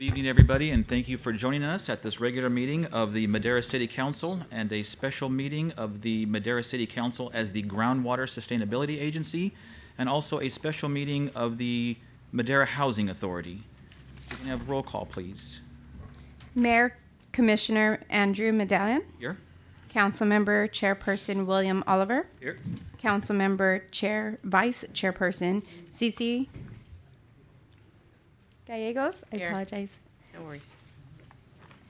Good evening, everybody, and thank you for joining us at this regular meeting of the Madera City Council and a special meeting of the Madera City Council as the Groundwater Sustainability Agency, and also a special meeting of the Madera Housing Authority. We can have roll call, please. Mayor Commissioner Andrew Medallion. Here. Councilmember Chairperson William Oliver. Here. Councilmember Vice Chairperson Cece Gallegos. I apologize. No worries.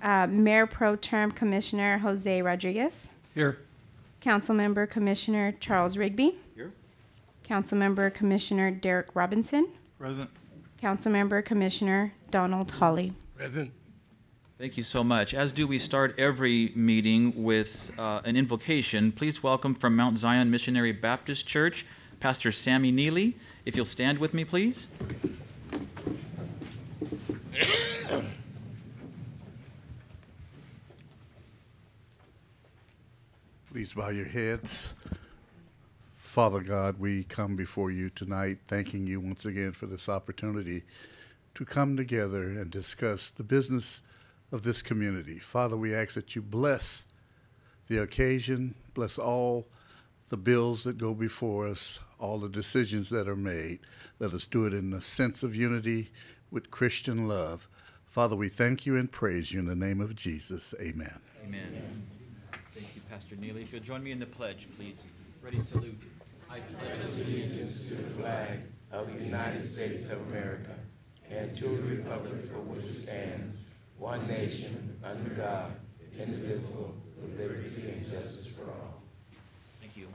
Mayor Pro Tem Commissioner Jose Rodriguez. Here. Councilmember Commissioner Charles Rigby. Here. Councilmember Commissioner Derek Robinson. Present. Councilmember Commissioner Donald Hawley. Present. Thank you so much. As do we start every meeting with an invocation, please welcome from Mount Zion Missionary Baptist Church, Pastor Sammy Neely. If you'll stand with me, please. Please bow your heads. Father God, we come before you tonight, thanking you once again for this opportunity to come together and discuss the business of this community. Father, we ask that you bless the occasion, bless all the bills that go before us, all the decisions that are made. Let us do it in a sense of unity with Christian love. Father, we thank you and praise you in the name of Jesus. Amen. Amen. Thank you, Pastor Neely. If you'll join me in the pledge, please. Ready, salute. I pledge allegiance to the flag of the United States of America and to the republic for which it stands, one nation, under God, indivisible, with liberty and justice for all. Thank you.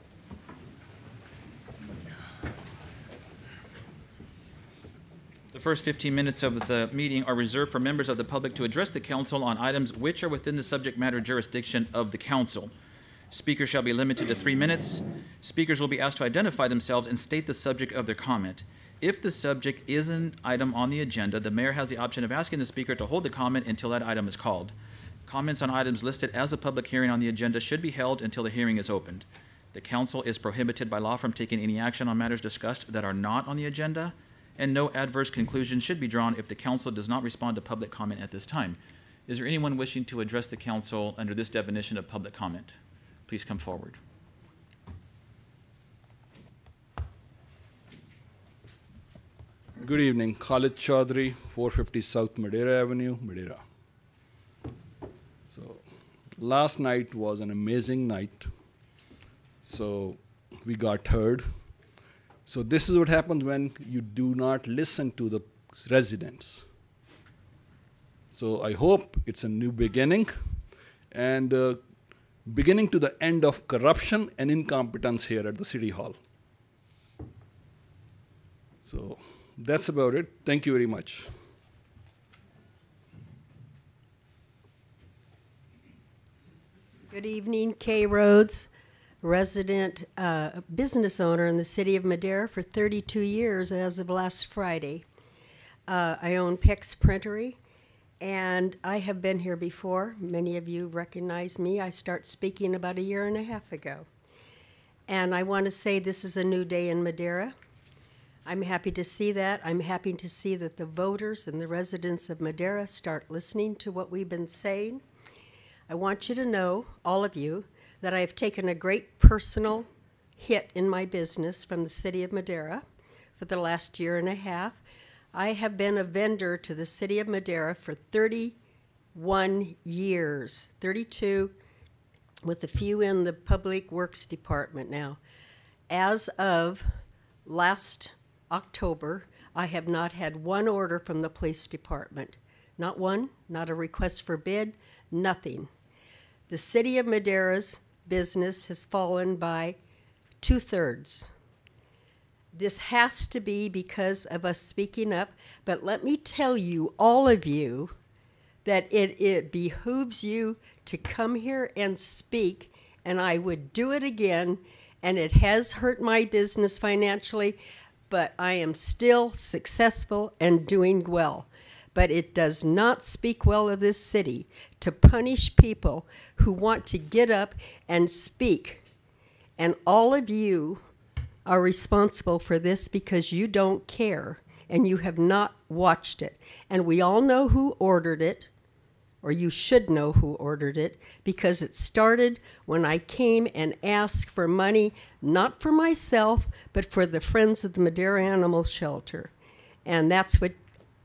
The first 15 minutes of the meeting are reserved for members of the public to address the council on items which are within the subject matter jurisdiction of the council. Speakers shall be limited to 3 minutes. Speakers will be asked to identify themselves and state the subject of their comment. If the subject is an item on the agenda, the mayor has the option of asking the speaker to hold the comment until that item is called. Comments on items listed as a public hearing on the agenda should be held until the hearing is opened. The council is prohibited by law from taking any action on matters discussed that are not on the agenda, and no adverse conclusion should be drawn if the council does not respond to public comment at this time. Is there anyone wishing to address the council under this definition of public comment? Please come forward. Good evening. Khalid Chaudhry, 450 South Madera Avenue, Madera. So last night was an amazing night. So we got heard. So this is what happens when you do not listen to the residents. So I hope it's a new beginning and beginning to the end of corruption and incompetence here at the City Hall. So that's about it. Thank you very much. Good evening, Kay Rhodes, resident business owner in the city of Madera for 32 years as of last Friday. I own Pix Printery, and I have been here before. Many of you recognize me. I started speaking about 1.5 years ago. And I want to say this is a new day in Madera. I'm happy to see that. I'm happy to see that the voters and the residents of Madera start listening to what we've been saying. I want you to know, all of you, that I have taken a great personal hit in my business from the city of Madera for the last 1.5 years. I have been a vendor to the city of Madera for 31 years, 32 with a few in the Public Works Department now. As of last October, I have not had one order from the police department. Not one, not a request for bid, nothing. The city of Madera's business has fallen by 2/3. This has to be because of us speaking up, but let me tell you, all of you, that it behooves you to come here and speak, and I would do it again, and it has hurt my business financially, but I am still successful and doing well. But it does not speak well of this city to punish people who want to get up and speak. And all of you are responsible for this because you don't care. and you have not watched it. And we all know who ordered it, or you should know who ordered it, because it started when I came and asked for money, not for myself, but for the Friends of the Madera Animal Shelter. And that's what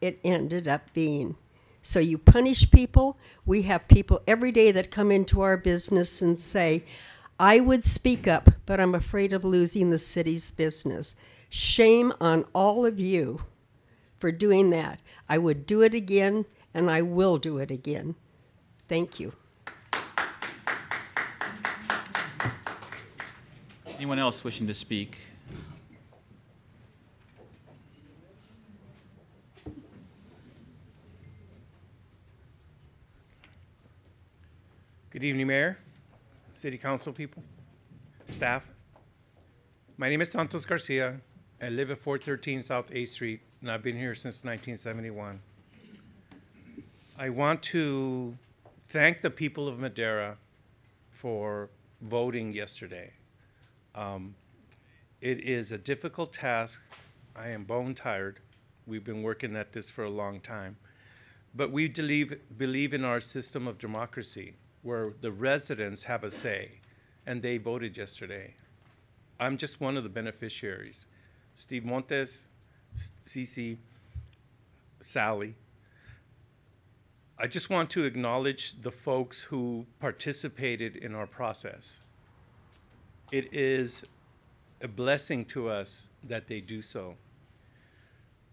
it ended up being. So you punish people. We have people every day that come into our business and say, I would speak up, but I'm afraid of losing the city's business. Shame on all of you for doing that. I would do it again, and I will do it again. Thank you. Anyone else wishing to speak? Good evening, Mayor, City Council people, staff. My name is Santos Garcia. I live at 413 South 8th Street, and I've been here since 1971. I want to thank the people of Madera for voting yesterday. It is a difficult task. I am bone-tired. We've been working at this for a long time. But we believe in our system of democracy, where the residents have a say, and they voted yesterday. I'm just one of the beneficiaries. Steve Montes, Cece, Sally. I just want to acknowledge the folks who participated in our process. It is a blessing to us that they do so.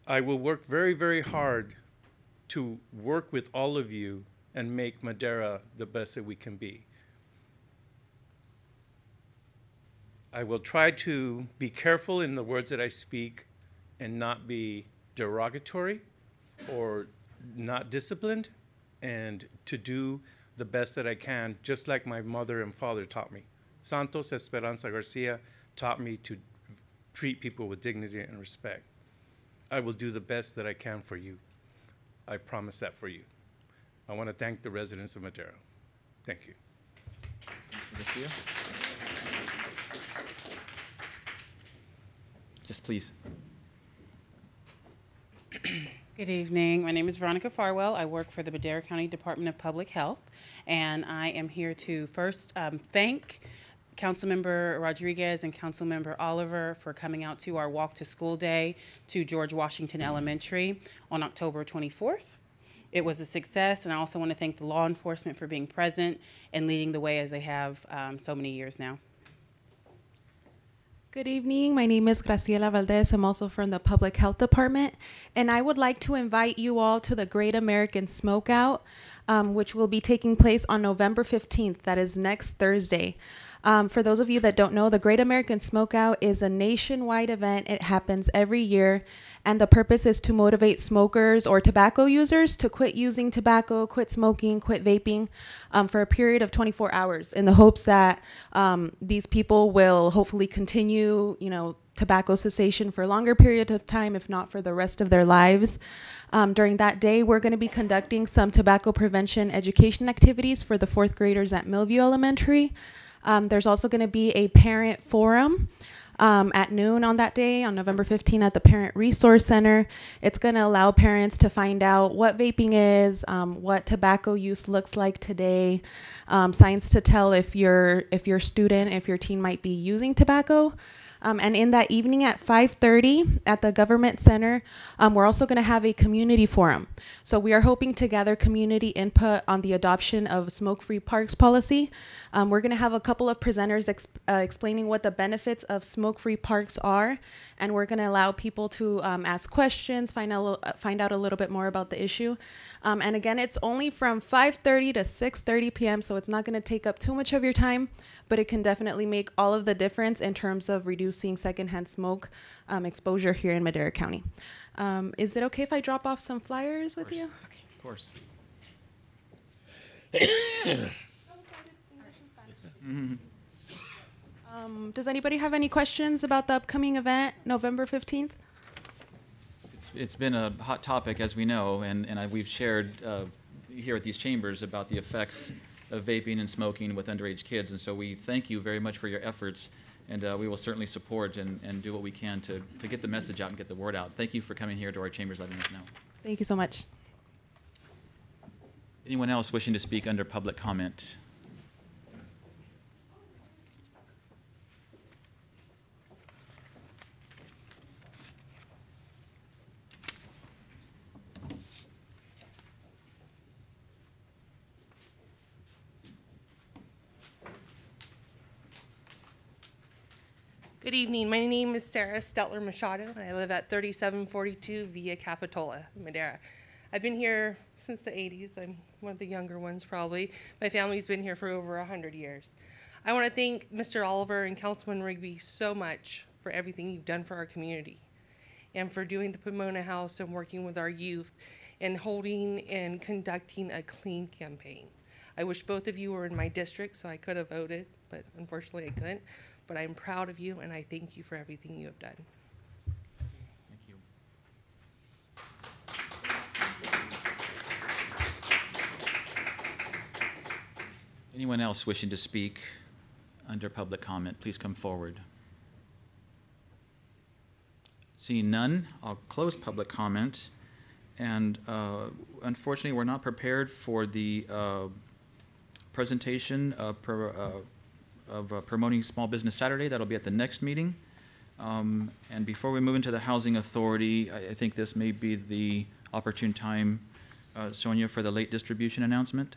I will work very, very hard to work with all of you and make Madera the best that we can be. I will try to be careful in the words that I speak and not be derogatory or not disciplined, and to do the best that I can, just like my mother and father taught me. Santos Esperanza Garcia taught me to treat people with dignity and respect. I will do the best that I can for you. I promise that for you. I want to thank the residents of Madera. Thank you. Just please. Good evening. My name is Veronica Farwell. I work for the Madera County Department of Public Health, and I am here to first thank Councilmember Rodriguez and Councilmember Oliver for coming out to our Walk to School Day to George Washington Elementary on October 24th. It was a success, and I also want to thank the law enforcement for being present and leading the way as they have so many years now. Good evening. My name is Graciela Valdez. I'm also from the Public Health Department, and I would like to invite you all to the Great American Smokeout, which will be taking place on November 15th. That is next Thursday. For those of you that don't know, the Great American Smokeout is a nationwide event. It happens every year, and the purpose is to motivate smokers or tobacco users to quit using tobacco, quit smoking, quit vaping for a period of 24 hours in the hopes that these people will hopefully continue, tobacco cessation for a longer period of time, if not for the rest of their lives. During that day, we're going to be conducting some tobacco prevention education activities for the 4th graders at Millview Elementary. There's also going to be a parent forum at noon on that day, on November 15th at the Parent Resource Center. It's going to allow parents to find out what vaping is, what tobacco use looks like today, signs to tell if your student, if your teen might be using tobacco. And in that evening at 5:30 at the Government Center, we're also going to have a community forum. So we are hoping to gather community input on the adoption of smoke-free parks policy. We're going to have a couple of presenters explaining what the benefits of smoke-free parks are, and we're going to allow people to ask questions, find out a little bit more about the issue. And again, it's only from 5:30 to 6:30 p.m., so it's not going to take up too much of your time, but it can definitely make all of the difference in terms of reducing secondhand smoke exposure here in Madera County. Is it okay if I drop off some flyers with you? Okay, of course. Does anybody have any questions about the upcoming event, November 15th? It's been a hot topic, as we know, and we've shared here at these chambers about the effects of vaping and smoking with underage kids, and so we thank you very much for your efforts And we will certainly support and do what we can to get the message out and get the word out. Thank you for coming here to our chambers, letting us know. Thank you so much. Anyone else wishing to speak under public comment? Good evening. My name is Sarah Steltler Machado, and I live at 3742 Via Capitola, Madera. I've been here since the 80s. I'm one of the younger ones, probably. My family's been here for over 100 years. I want to thank Mr. Oliver and Councilman Rigby so much for everything you've done for our community and for doing the Pomona House and working with our youth and holding and conducting a clean campaign. I wish both of you were in my district so I could have voted, but unfortunately I couldn't. But I'm proud of you, and I thank you for everything you have done. Thank you. Anyone else wishing to speak under public comment, please come forward. Seeing none, I'll close public comment. And unfortunately, we're not prepared for the presentation of promoting Small Business Saturday. That'll be at the next meeting. And before we move into the Housing Authority, I think this may be the opportune time, Sonia, for the late distribution announcement.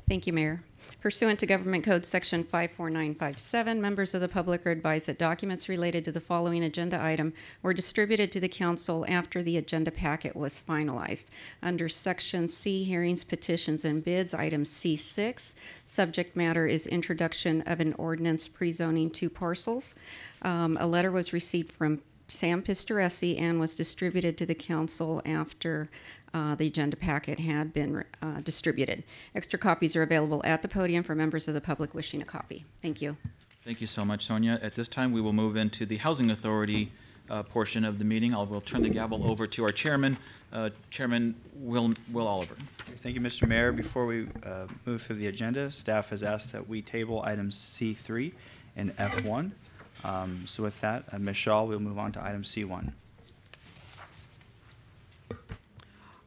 Thank you, Mayor. Pursuant to Government Code Section 54957, members of the public are advised that documents related to the following agenda item were distributed to the council after the agenda packet was finalized. Under Section C, Hearings, Petitions, and Bids, item C6, subject matter is introduction of an ordinance pre-zoning 2 parcels. A letter was received from Sam Pistoresi and was distributed to the council after the agenda packet had been distributed. Extra copies are available at the podium for members of the public wishing a copy. Thank you. Thank you so much, Sonia. At this time, we will move into the Housing Authority portion of the meeting. We'll turn the gavel over to our chairman, Chairman Will Oliver. Thank you, Mr. Mayor. Before we move through the agenda, staff has asked that we table items C3 and F1. So with that, Ms. Shaw, we'll move on to item C1.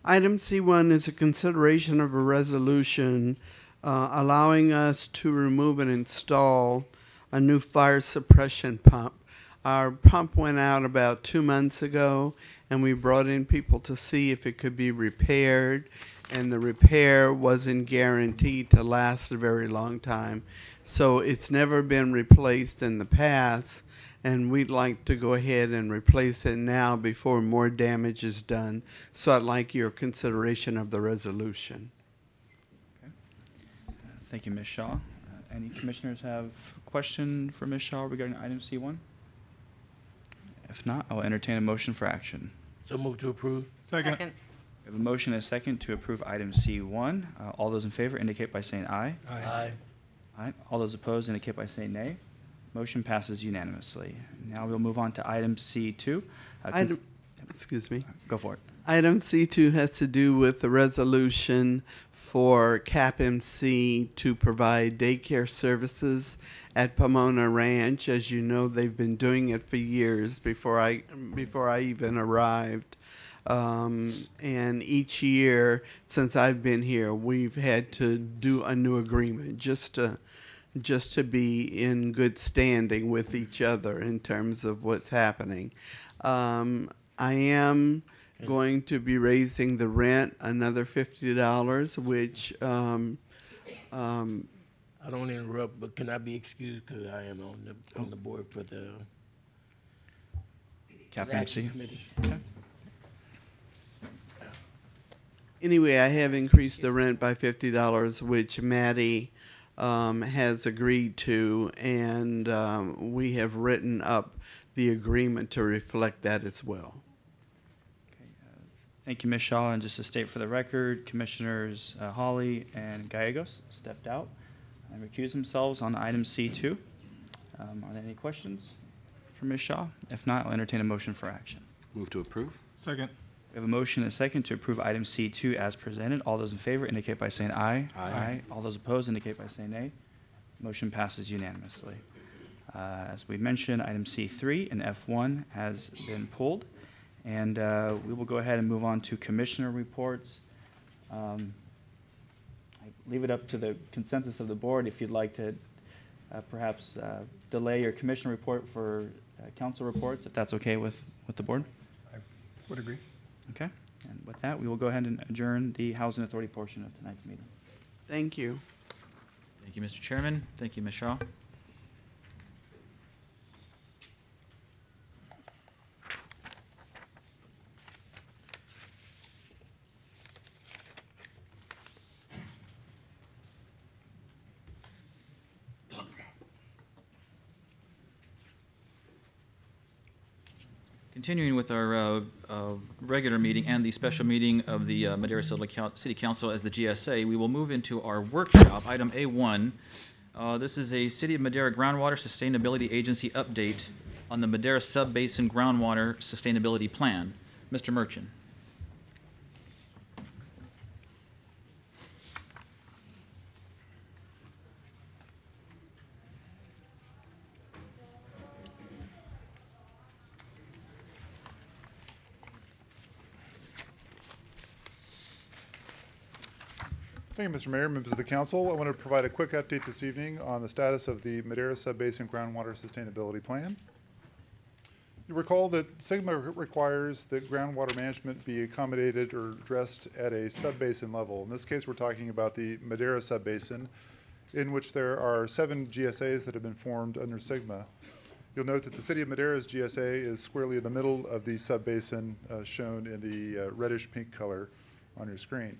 Item C1 is a consideration of a resolution allowing us to remove and install a new fire suppression pump. Our pump went out about 2 months ago, and we brought in people to see if it could be repaired, and the repair wasn't guaranteed to last a very long time. So it's never been replaced in the past, and we'd like to go ahead and replace it now before more damage is done. So I'd like your consideration of the resolution. Okay. Thank you, Ms. Shaw. Any commissioners have a question for Ms. Shaw regarding item C1? If not, I'll entertain a motion for action. So move to approve. Second. We have a motion and a second to approve item C1. All those in favor indicate by saying aye. Aye. Aye. All those opposed indicate by saying nay. Motion passes unanimously. Now we'll move on to item C2. Excuse me. Go for it. Item C2 has to do with the resolution for CAPMC to provide daycare services at Pomona Ranch. As you know, they've been doing it for years before I even arrived. And each year since I've been here, we've had to do a new agreement just to be in good standing with each other in terms of what's happening. I am going to be raising the rent another $50, which I don't want to interrupt, but can I be excused because I am on the board for the CAPMC. committee? Okay. Anyway, I have increased the rent by $50, which Maddie has agreed to, and we have written up the agreement to reflect that as well. Okay, thank you, Ms. Shaw. And just to state for the record, Commissioners Hawley and Gallegos stepped out and recused themselves on item C2. Are there any questions for Ms. Shaw? If not, I'll entertain a motion for action. Move to approve. Second. We We have a motion and a second to approve item C2 as presented. All those in favor indicate by saying aye. Aye. All those opposed indicate by saying nay. Motion passes unanimously. As we mentioned, item C3 and F1 has been pulled. And we will go ahead and move on to commissioner reports. I leave it up to the consensus of the board if you'd like to perhaps delay your commissioner report for council reports, if that's okay with the board. I would agree. Okay. And with that, we will go ahead and adjourn the Housing Authority portion of tonight's meeting. Thank you. Thank you, Mr. Chairman. Thank you, Ms. Shaw. Continuing with our regular meeting and the special meeting of the Madera City Council as the GSA, we will move into our workshop, item A1. This is a City of Madera Groundwater Sustainability Agency update on the Madera Sub-Basin Groundwater Sustainability Plan. Mr. Merchant. Thank you, Mr. Mayor, members of the council. I want to provide a quick update this evening on the status of the Madera Sub-Basin Groundwater Sustainability Plan. You recall that SGMA requires that groundwater management be accommodated or addressed at a sub-basin level. In this case, we're talking about the Madera Sub-Basin, in which there are 7 GSAs that have been formed under SGMA. You'll note that the City of Madera's GSA is squarely in the middle of the sub-basin, shown in the reddish-pink color on your screen.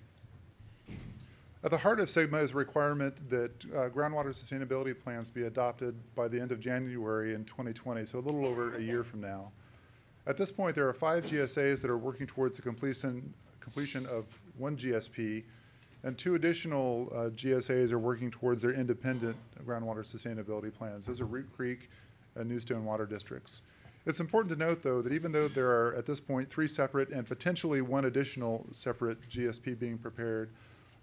At the heart of SGMA is a requirement that groundwater sustainability plans be adopted by the end of January in 2020, so a little over a year from now. At this point, there are 5 GSAs that are working towards the completion of 1 GSP, and 2 additional GSAs are working towards their independent groundwater sustainability plans. Those are Root Creek and Newstone Water Districts. It's important to note, though, that even though there are, at this point, 3 separate and potentially 1 additional separate GSP being prepared,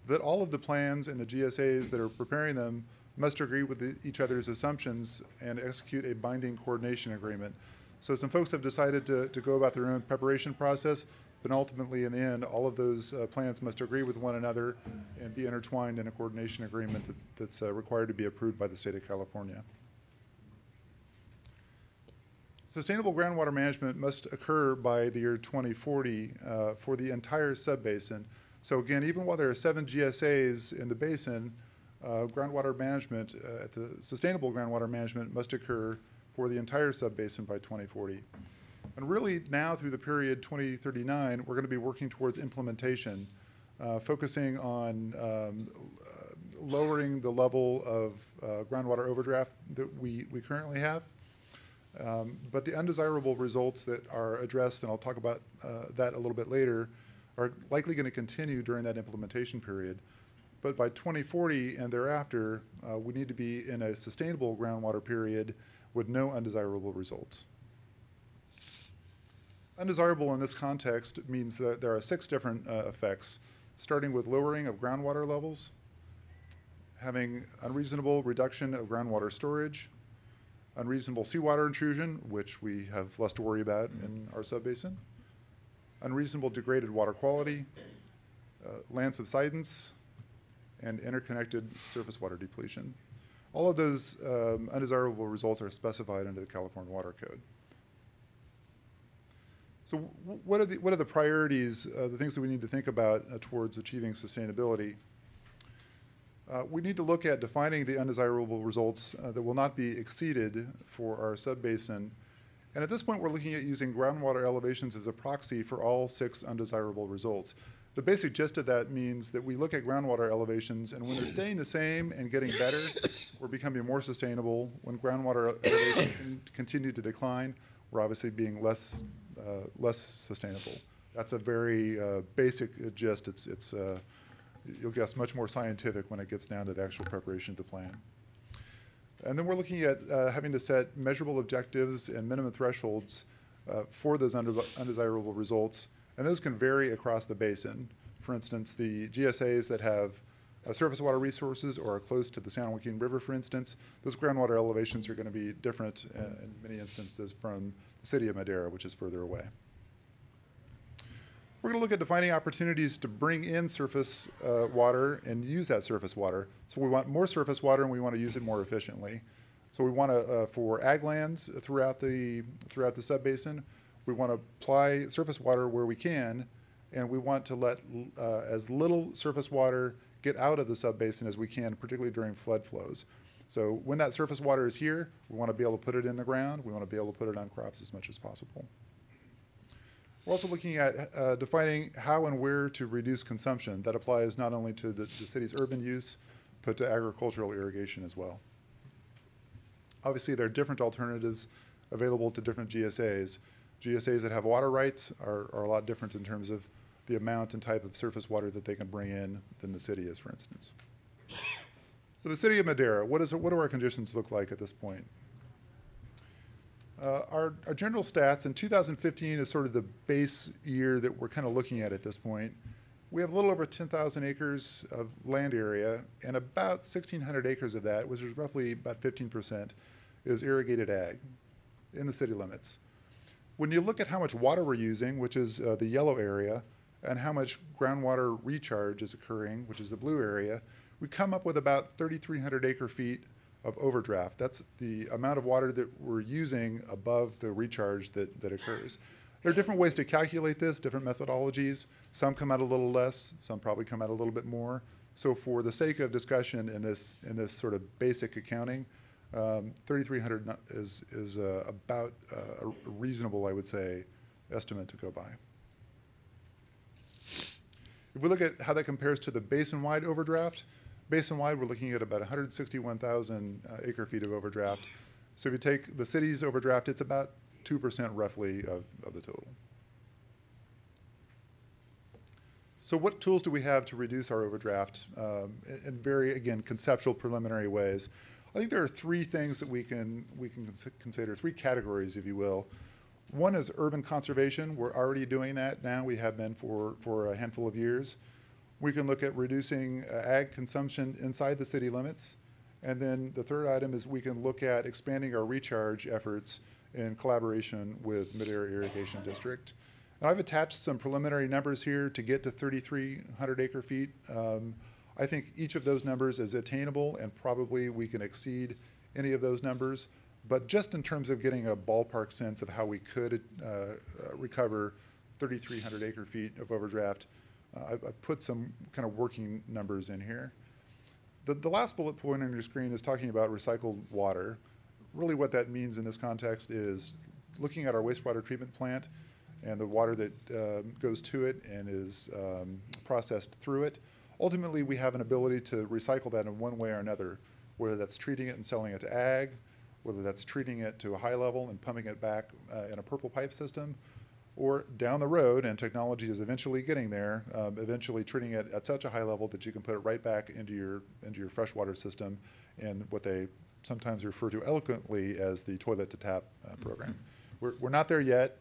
that all of the plans and the GSAs that are preparing them must agree with each other's assumptions and execute a binding coordination agreement. So some folks have decided to go about their own preparation process, but ultimately in the end, all of those plans must agree with one another and be intertwined in a coordination agreement that's required to be approved by the state of California. Sustainable groundwater management must occur by the year 2040 for the entire sub-basin. So again, even while there are 7 GSAs in the basin, groundwater management, sustainable groundwater management must occur for the entire sub-basin by 2040. And really now through the period 2039, we're going to be working towards implementation, focusing on lowering the level of groundwater overdraft that we currently have. But the undesirable results that are addressed, and I'll talk about that a little bit later, are likely going to continue during that implementation period. But by 2040 and thereafter, we need to be in a sustainable groundwater period with no undesirable results. Undesirable in this context means that there are 6 different effects, starting with lowering of groundwater levels, having unreasonable reduction of groundwater storage, unreasonable seawater intrusion, which we have less to worry about in our subbasin, unreasonable degraded water quality, land subsidence, and interconnected surface water depletion. All of those undesirable results are specified under the California Water Code. So what are the priorities, the things that we need to think about towards achieving sustainability? We need to look at defining the undesirable results that will not be exceeded for our subbasin. And at this point, we're looking at using groundwater elevations as a proxy for all 6 undesirable results. The basic gist of that means that we look at groundwater elevations, and when they're staying the same and getting better, we're becoming more sustainable. When groundwater elevations continue to decline, we're obviously being less sustainable. That's a very basic gist. It's you'll guess much more scientific when it gets down to the actual preparation of the plan. And then we're looking at having to set measurable objectives and minimum thresholds for those undesirable results, And those can vary across the basin. For instance, the GSAs that have surface water resources or are close to the San Joaquin River, for instance, those groundwater elevations are going to be different in many instances from the city of Madera, which is further away. We're going to look at defining opportunities to bring in surface water and use that surface water. So we want more surface water and we want to use it more efficiently. So we want to, for ag lands throughout the subbasin, we want to apply surface water where we can, and we want to let as little surface water get out of the subbasin as we can, particularly during flood flows. So when that surface water is here, we want to be able to put it in the ground. We want to be able to put it on crops as much as possible. We're also looking at defining how and where to reduce consumption. That applies not only to the city's urban use, but to agricultural irrigation as well. Obviously, there are different alternatives available to different GSAs. GSAs that have water rights are a lot different in terms of the amount and type of surface water that they can bring in than the city is, for instance. So the city of Madera, what do our conditions look like at this point? Our general stats in 2015 is sort of the base year that we're kind of looking at this point. We have a little over 10,000 acres of land area, and about 1,600 acres of that, which is roughly about 15%, is irrigated ag in the city limits. When you look at how much water we're using, which is the yellow area, and how much groundwater recharge is occurring, which is the blue area, we come up with about 3,300 acre feet of overdraft. That's the amount of water that we're using above the recharge that occurs. There are different ways to calculate this, different methodologies. Some come out a little less, some probably come out a little bit more. So for the sake of discussion in this sort of basic accounting, 3,300 is about a reasonable, I would say, estimate to go by. If we look at how that compares to the basin-wide overdraft, basin-wide we're looking at about 161,000 acre feet of overdraft. So if you take the city's overdraft, it's about 2% roughly of the total. So what tools do we have to reduce our overdraft in very, again, conceptual preliminary ways? I think there are three things that we can consider, three categories, if you will. One is urban conservation. We're already doing that now. We have been for a handful of years. We can look at reducing ag consumption inside the city limits. And then the third item is we can look at expanding our recharge efforts in collaboration with Madera Irrigation District. And I've attached some preliminary numbers here to get to 3,300 acre feet. I think each of those numbers is attainable, and probably we can exceed any of those numbers. But just in terms of getting a ballpark sense of how we could recover 3,300 acre feet of overdraft, I've put some kind of working numbers in here. The last bullet point on your screen is talking about recycled water. Really what that means in this context is looking at our wastewater treatment plant and the water that goes to it and is processed through it. Ultimately, we have an ability to recycle that in one way or another, whether that's treating it and selling it to ag, whether that's treating it to a high level and pumping it back in a purple pipe system, or down the road, and technology is eventually getting there, eventually treating it at such a high level that you can put it right back into your freshwater system in what they sometimes refer to eloquently as the toilet to tap program. We're not there yet.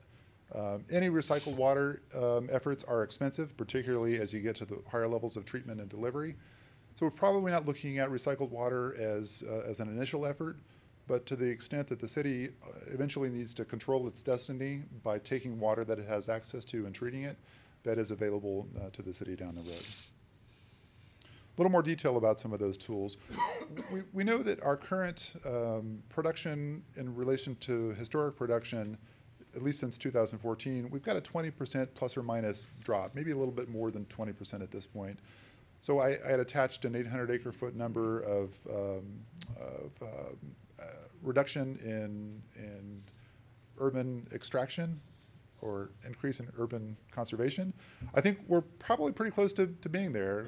Any recycled water efforts are expensive, particularly as you get to the higher levels of treatment and delivery. So we're probably not looking at recycled water as an initial effort, but to the extent that the city eventually needs to control its destiny by taking water that it has access to and treating it, that is available to the city down the road. A little more detail about some of those tools. We know that our current production in relation to historic production, at least since 2014, we've got a 20% plus or minus drop, maybe a little bit more than 20% at this point. So I had attached an 800 acre foot number of reduction in urban extraction or increase in urban conservation. I think we're probably pretty close to being there,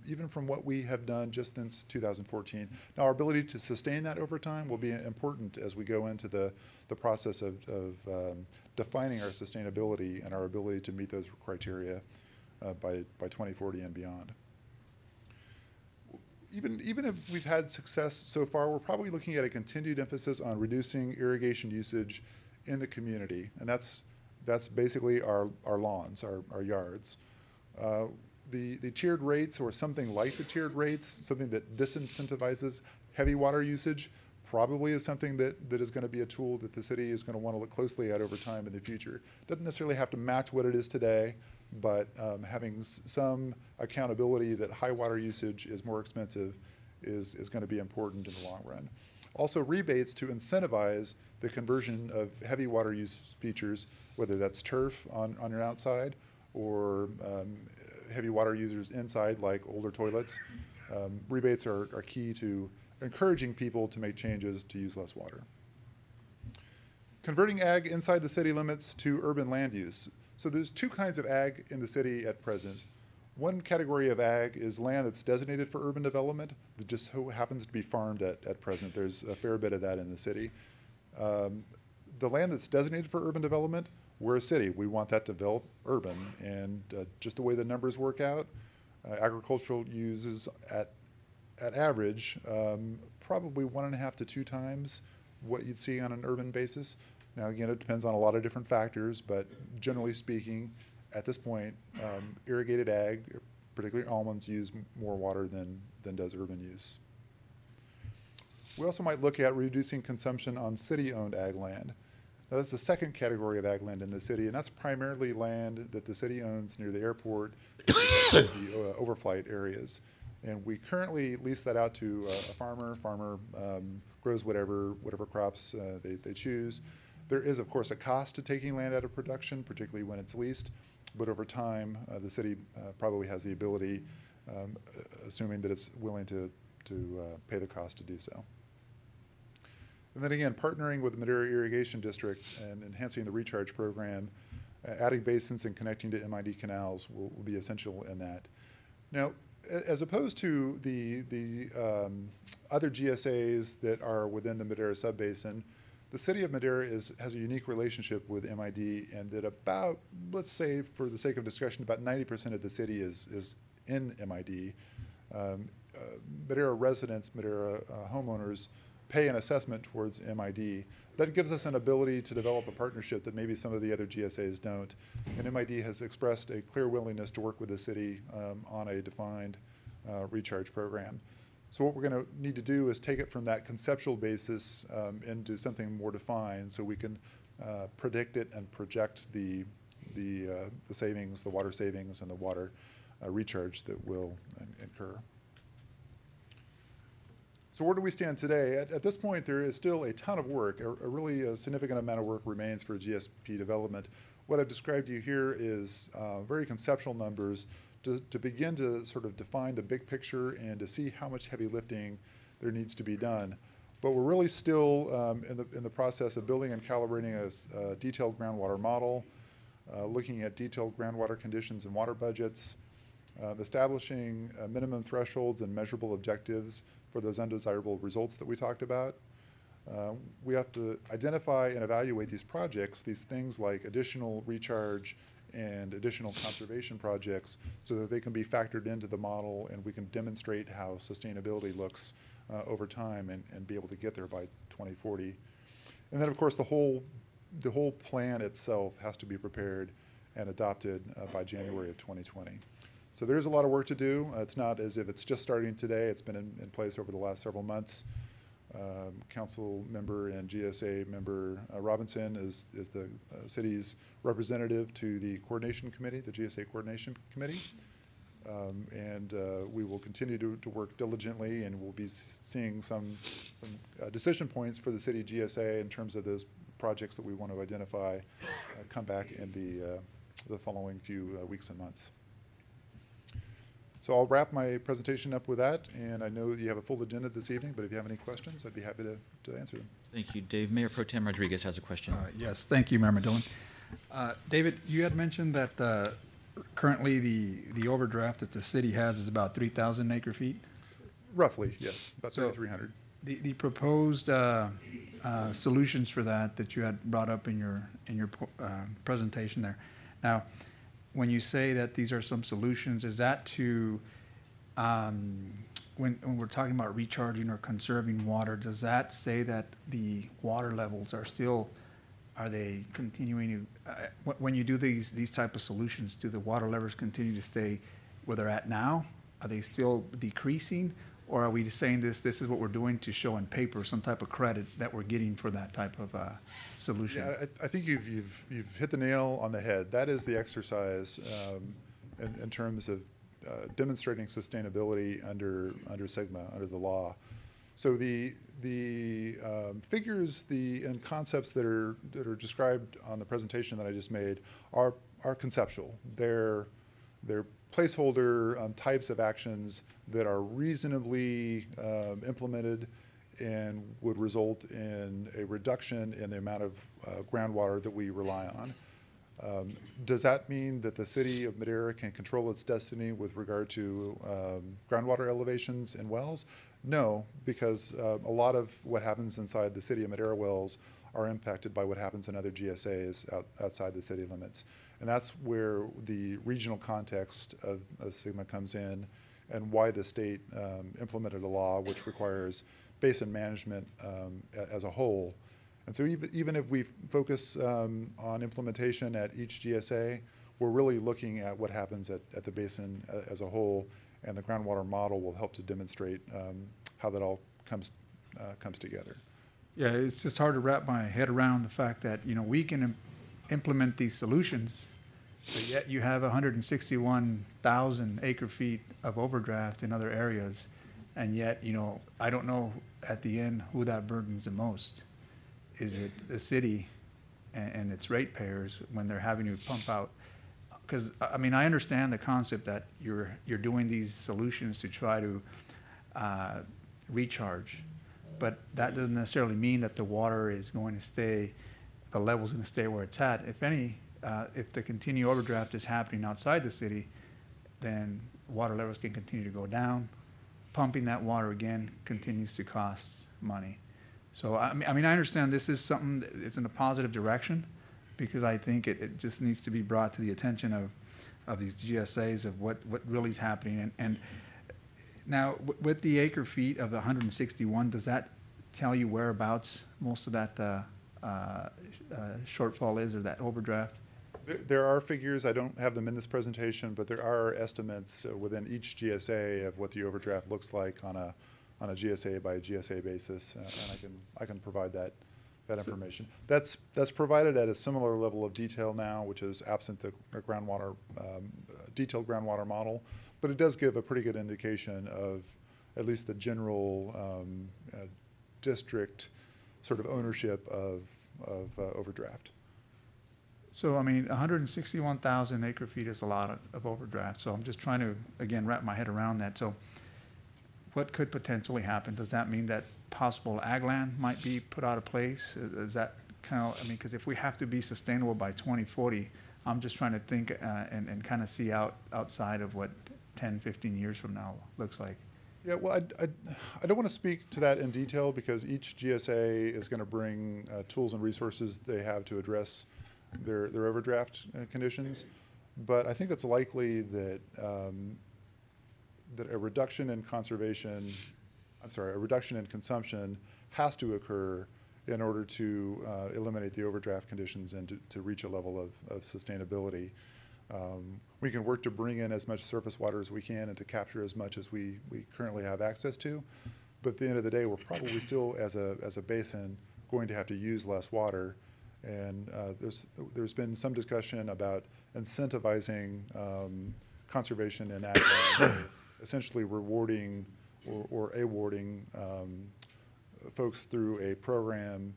even from what we have done just since 2014. Now, our ability to sustain that over time will be important as we go into the process of defining our sustainability and our ability to meet those criteria by 2040 and beyond. Even if we've had success so far, we're probably looking at a continued emphasis on reducing irrigation usage in the community. And that's That's basically our lawns, our yards. The tiered rates, or something like the tiered rates, something that disincentivizes heavy water usage, probably is something that is going to be a tool that the city is going to want to look closely at over time in the future. Doesn't necessarily have to match what it is today, but having some accountability that high water usage is more expensive is going to be important in the long run. Also, rebates to incentivize the conversion of heavy water use features, whether that's turf on your outside or heavy water users inside, like older toilets. Rebates are key to encouraging people to make changes to use less water. Converting ag inside the city limits to urban land use. So there's two kinds of ag in the city at present. One category of ag is land that's designated for urban development that just happens to be farmed at present. There's a fair bit of that in the city. The land that's designated for urban development, we're a city. We want that to develop urban. And just the way the numbers work out, agricultural uses at average probably 1.5 to 2 times what you'd see on an urban basis. Now, again, it depends on a lot of different factors, but generally speaking, at this point, irrigated ag, particularly almonds, use more water than does urban use. We also might look at reducing consumption on city-owned ag land. Now, that's the second category of ag land in the city, and that's primarily land that the city owns near the airport, the overflight areas. And we currently lease that out to a farmer. Farmer grows whatever crops they choose. There is, of course, a cost to taking land out of production, particularly when it's leased. But over time, the city probably has the ability, assuming that it's willing to pay the cost to do so. And then again, partnering with the Madera Irrigation District and enhancing the recharge program, adding basins and connecting to MID canals will be essential in that. Now, as opposed to the other GSAs that are within the Madera subbasin, the city of Madera has a unique relationship with MID, and that about, let's say for the sake of discussion, about 90% of the city is in MID. Madera residents, Madera homeowners pay an assessment towards MID. That gives us an ability to develop a partnership that maybe some of the other GSAs don't. And MID has expressed a clear willingness to work with the city on a defined recharge program. So what we're going to need to do is take it from that conceptual basis into something more defined, so we can predict it and project the savings, the water savings, and the water recharge that will incur. So where do we stand today? At this point, there is still a ton of work. A really significant amount of work remains for GSP development. What I've described to you here is very conceptual numbers to begin to sort of define the big picture and to see how much heavy lifting there needs to be done. But we're really still in the process of building and calibrating a detailed groundwater model, looking at detailed groundwater conditions and water budgets, establishing minimum thresholds and measurable objectives for those undesirable results that we talked about. We have to identify and evaluate these projects, these things like additional recharge and additional conservation projects, so that they can be factored into the model and we can demonstrate how sustainability looks over time and be able to get there by 2040. And then, of course, the whole plan itself has to be prepared and adopted by January of 2020. So there's a lot of work to do. It's not as if it's just starting today. It's been in place over the last several months. Council member and GSA member Robinson is the city's representative to the coordination committee, the GSA coordination committee. And we will continue to work diligently, and we'll be seeing some decision points for the city GSA in terms of those projects that we want to identify come back in the following few weeks and months. So I'll wrap my presentation up with that, and I know you have a full agenda this evening, but if you have any questions, I'd be happy to answer them. Thank you, Dave. Mayor Pro Tem Rodriguez has a question. Yes, thank you, Mayor Medellin. David, you had mentioned that currently the overdraft that the city has is about 3,000 acre feet? Roughly, yes, about 3,300. The proposed solutions for that you had brought up in your presentation there. Now, when you say that these are some solutions, is that to, when we're talking about recharging or conserving water, does that say that the water levels are still are they continuing to, when you do these type of solutions, do the water levels continue to stay where they're at now? Are they still decreasing? Or are we just saying this is what we're doing to show on paper some type of credit that we're getting for that type of solution? Yeah, I think you've hit the nail on the head. That is the exercise in terms of demonstrating sustainability under SGMA, under the law. So the figures and concepts that are described on the presentation that I just made are conceptual. They're placeholder types of actions that are reasonably implemented and would result in a reduction in the amount of groundwater that we rely on. Does that mean that the city of Madera can control its destiny with regard to groundwater elevations in wells? No, because a lot of what happens inside the city of Madera wells are impacted by what happens in other GSAs outside the city limits. And that's where the regional context of SGMA comes in, and why the state implemented a law which requires basin management as a whole. And so even if we focus on implementation at each GSA, we're really looking at what happens at the basin as a whole, and the groundwater model will help to demonstrate how that all comes together. Yeah, it's just hard to wrap my head around the fact that, you know, we can implement these solutions, but yet you have 161,000 acre feet of overdraft in other areas, and yet, you know, I don't know at the end who that burdens the most. Is it the city and its ratepayers when they're having to pump out? Because I mean, I understand the concept that you're doing these solutions to try to recharge, but that doesn't necessarily mean that the water is going to stay, the level's going to stay where it's at. If any, if the continued overdraft is happening outside the city, then water levels can continue to go down. Pumping that water again continues to cost money. So I mean, I understand this is something that it's in a positive direction, because I think it just needs to be brought to the attention of these GSAs of what really is happening. And now with the acre feet of the 161, does that tell you whereabouts most of that shortfall is, or that overdraft? There are figures, I don't have them in this presentation, but there are estimates within each GSA of what the overdraft looks like on a GSA by GSA basis, and I can provide that information. That's provided at a similar level of detail now, which is absent the groundwater detailed groundwater model, but it does give a pretty good indication of at least the general district sort of ownership of overdraft. So, I mean, 161,000 acre feet is a lot of overdraft. So I'm just trying to, again, wrap my head around that. So what could potentially happen? Does that mean that possible ag land might be put out of place? Is that kind of, I mean, because if we have to be sustainable by 2040, I'm just trying to think and kind of see outside of what 10, 15 years from now looks like. Yeah, well, I don't want to speak to that in detail, because each GSA is going to bring tools and resources they have to address their overdraft conditions. But I think it's likely that that a reduction in consumption has to occur in order to eliminate the overdraft conditions and to reach a level of sustainability. We can work to bring in as much surface water as we can and to capture as much as we currently have access to. But at the end of the day, we're probably still, as a basin, going to have to use less water. And there's been some discussion about incentivizing conservation in ag lands, essentially rewarding or awarding folks through a program,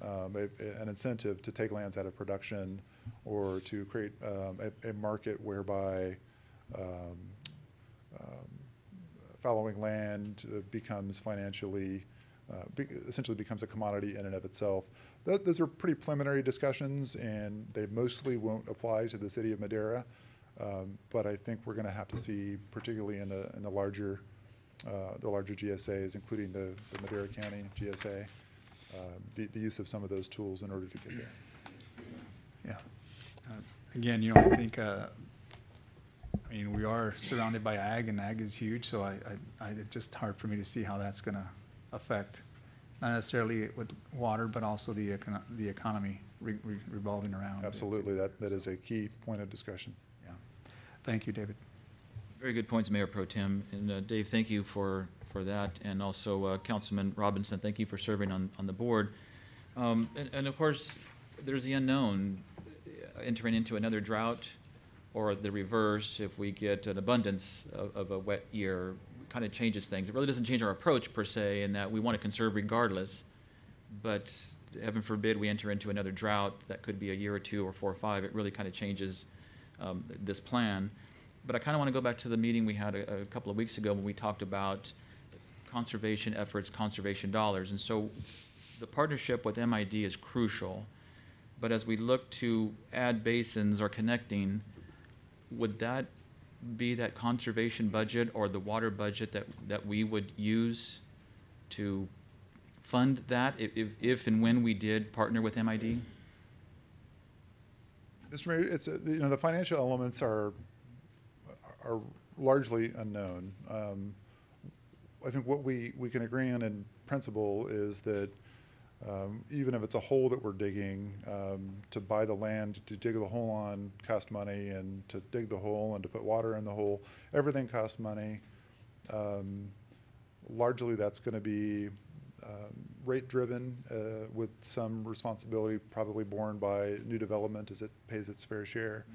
an incentive to take lands out of production, or to create a market whereby following land becomes financially, essentially becomes a commodity in and of itself. Those are pretty preliminary discussions, and they mostly won't apply to the city of Madera. But I think we're going to have to see, particularly in the larger GSAs, including the Madera County GSA, the use of some of those tools in order to get there. Yeah. Again, you know, I think, I mean, we are surrounded by ag, and ag is huge, so it's just hard for me to see how that's going to affect, not necessarily with water, but also the economy revolving around. Absolutely, that is a key point of discussion. Yeah. Thank you, David. Very good points, Mayor Pro Tem. And Dave, thank you for that. And also Councilman Robinson, thank you for serving on the board. And of course, there's the unknown, entering into another drought or the reverse. If we get an abundance of a wet year, it kind of changes things. It really doesn't change our approach per se, in that we want to conserve regardless. But heaven forbid we enter into another drought that could be a year or two or 4 or 5. It really kind of changes this plan. But I kind of want to go back to the meeting we had a couple of weeks ago when we talked about conservation efforts, conservation dollars. And so the partnership with MID is crucial. But as we look to add basins or connecting, would that be that conservation budget or the water budget that we would use to fund that if and when we did partner with MID? Mr. Mayor, it's the financial elements are largely unknown. I think what we can agree on in principle is that even if it's a hole that we're digging, to buy the land, to dig the hole on costs money, and to dig the hole and to put water in the hole, everything costs money. Largely that's going to be rate driven, with some responsibility probably borne by new development as it pays its fair share.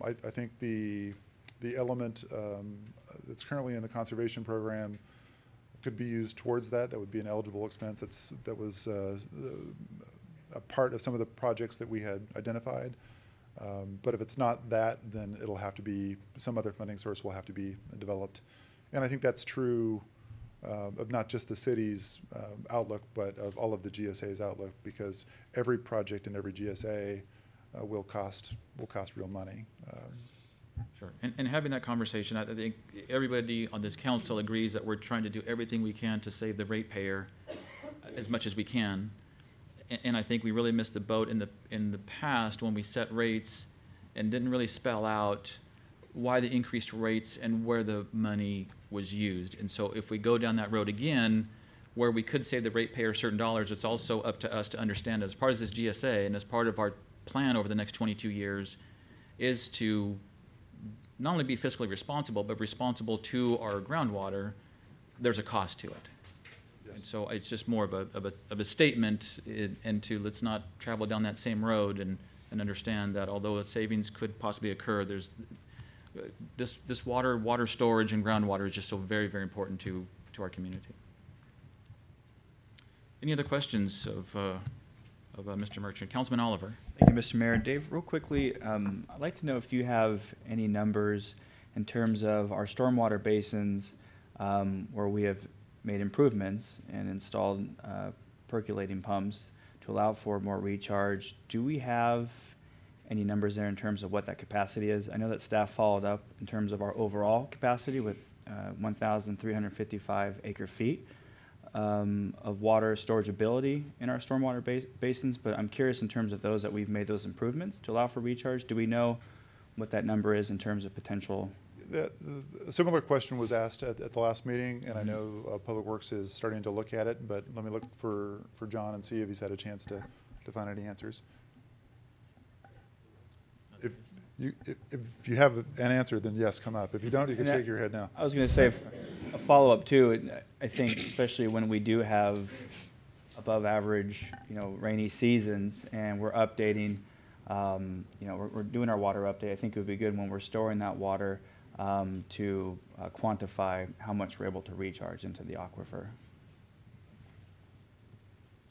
I think the element that's currently in the conservation program could be used towards that. That would be an eligible expense. That was a part of some of the projects that we had identified. But if it's not that, then it'll have to be, some other funding source will have to be developed. And I think that's true of not just the city's outlook, but of all of the GSA's outlook, because every project in every GSA will cost real money. Sure. And having that conversation, I think everybody on this council agrees that we're trying to do everything we can to save the ratepayer as much as we can. And I think we really missed the boat in the past when we set rates and didn't really spell out why the increased rates and where the money was used. And so if we go down that road again, where we could save the ratepayer certain dollars, it's also up to us to understand as part of this GSA and as part of our plan over the next 22 years is to not only be fiscally responsible, but responsible to our groundwater. There's a cost to it. Yes. And so it's just more of a statement, and to let's not travel down that same road and understand that although savings could possibly occur, there's this water storage and groundwater is just so very, very important to our community. Any other questions of Mr. Merchant? Councilman Oliver. Thank you, Mr. Mayor. Dave, real quickly, I'd like to know if you have any numbers in terms of our stormwater basins where we have made improvements and installed percolating pumps to allow for more recharge. Do we have any numbers there in terms of what that capacity is? I know that staff followed up in terms of our overall capacity with 1,355 acre feet of water storage ability in our stormwater basins, but I'm curious in terms of those that we've made those improvements to allow for recharge. Do we know what that number is in terms of potential? A similar question was asked at the last meeting, and I know Public Works is starting to look at it, but let me look for John and see if he's had a chance to find any answers. If you have an answer, then yes, come up. If you don't, you can shake your head now. I was going to say a follow-up too. I think especially when we do have above average, rainy seasons, and we're updating, we're doing our water update. I think it would be good when we're storing that water to quantify how much we're able to recharge into the aquifer.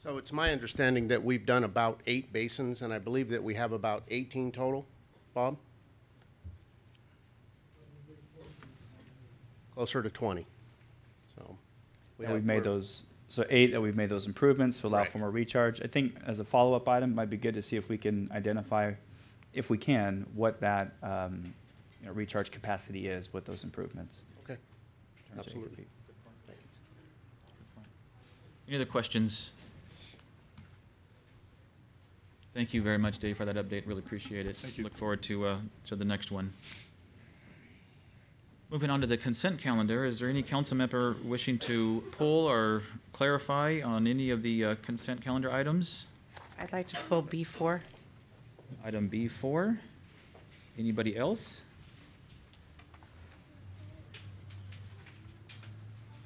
So it's my understanding that we've done about 8 basins, and I believe that we have about 18 total. Bob? Closer to 20. So we've made those, so 8 that we've made those improvements to allow for more recharge. I think as a follow-up item, it might be good to see if we can identify, if we can, what that recharge capacity is with those improvements. Okay, absolutely. Any other questions? Thank you very much, Dave, for that update. Really appreciate it. Thank you. Look forward to the next one. Moving on to the consent calendar, is there any council member wishing to pull or clarify on any of the consent calendar items? I'd like to pull B4. Item B4. Anybody else?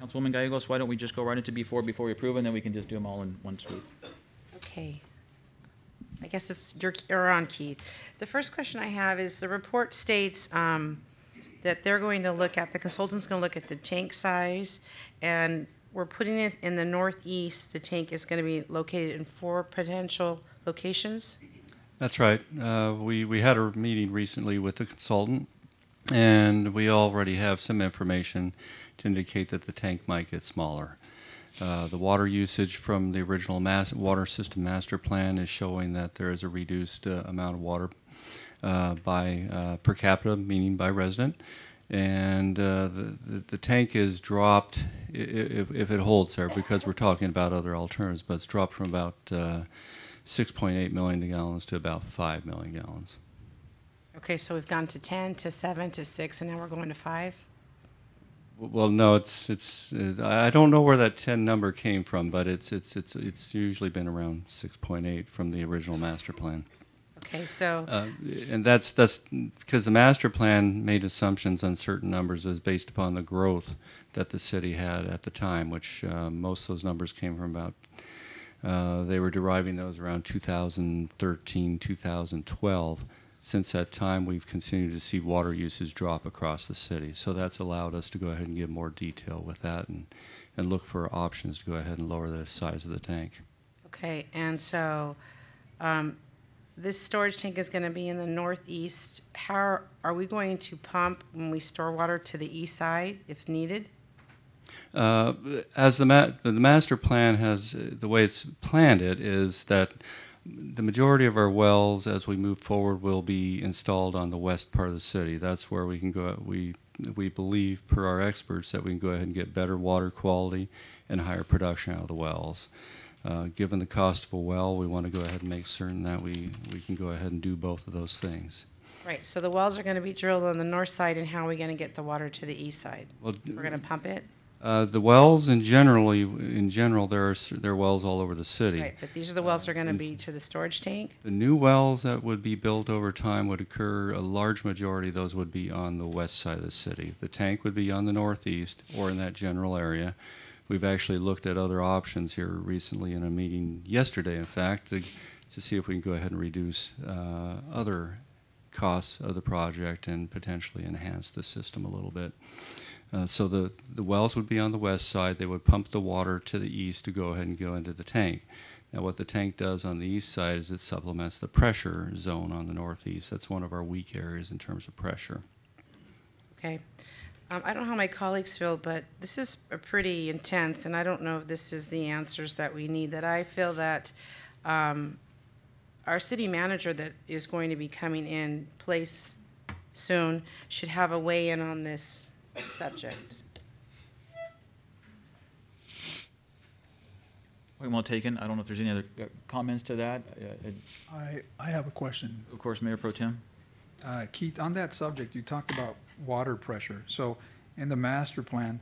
Councilwoman Gallegos, why don't we just go right into B4 before we approve, and then we can just do them all in one swoop. Okay. I guess you're on, Keith. The first question I have is the report states that they're going to look at, the consultant's going to look at the tank size, and we're putting it in the northeast. The tank is going to be located in 4 potential locations. That's right. We had a meeting recently with the consultant, and we already have some information to indicate that the tank might get smaller. The water usage from the original water system master plan is showing that there is a reduced amount of water by per capita, meaning by resident, and the tank is dropped if it holds there, because we're talking about other alternatives, but it's dropped from about 6.8 million gallons to about 5 million gallons. Okay, so we've gone to 10, to 7, to 6, and now we're going to 5? Well, no, I don't know where that 10 number came from, but it's usually been around 6.8 from the original master plan. Okay, so and that's because the master plan made assumptions on certain numbers as based upon the growth that the city had at the time, which most of those numbers came from about they were deriving those around 2013, 2012. Since that time, we've continued to see water usage drop across the city. So that's allowed us to go ahead and give more detail with that and look for options to go ahead and lower the size of the tank. okay, and so this storage tank is going to be in the northeast. How are we going to pump when we store water to the east side if needed? As the master plan has, the way it's planned it is that the majority of our wells as we move forward will be installed on the west part of the city. That's where we can go. We believe, per our experts, that we can go ahead and get better water quality and higher production out of the wells. Given the cost of a well, we want to go ahead and make certain that we can go ahead and do both of those things. Right, so the wells are going to be drilled on the north side, and how are we going to get the water to the east side? Well, we're going to pump it? The wells, in general, there are wells all over the city. Right, but these are the wells that are going to be to the storage tank? The new wells that would be built over time would occur, a large majority of those would be on the west side of the city. The tank would be on the northeast or in that general area. We've actually looked at other options here recently in a meeting yesterday, in fact, to see if we can go ahead and reduce other costs of the project and potentially enhance the system a little bit. So the wells would be on the west side. They would pump the water to the east to go ahead and go into the tank. Now what the tank does on the east side is it supplements the pressure zone on the northeast. That's one of our weak areas in terms of pressure. Okay. I don't know how my colleagues feel, but this is pretty intense, and I don't know if this is the answers that we need. That I feel that our city manager that is going to be coming in place soon should have a weigh-in on this subject. Point well taken. I don't know if there's any other comments to that. I have a question. Of course, Mayor Pro Tem. Keith, on that subject, you talked about water pressure. So in the master plan,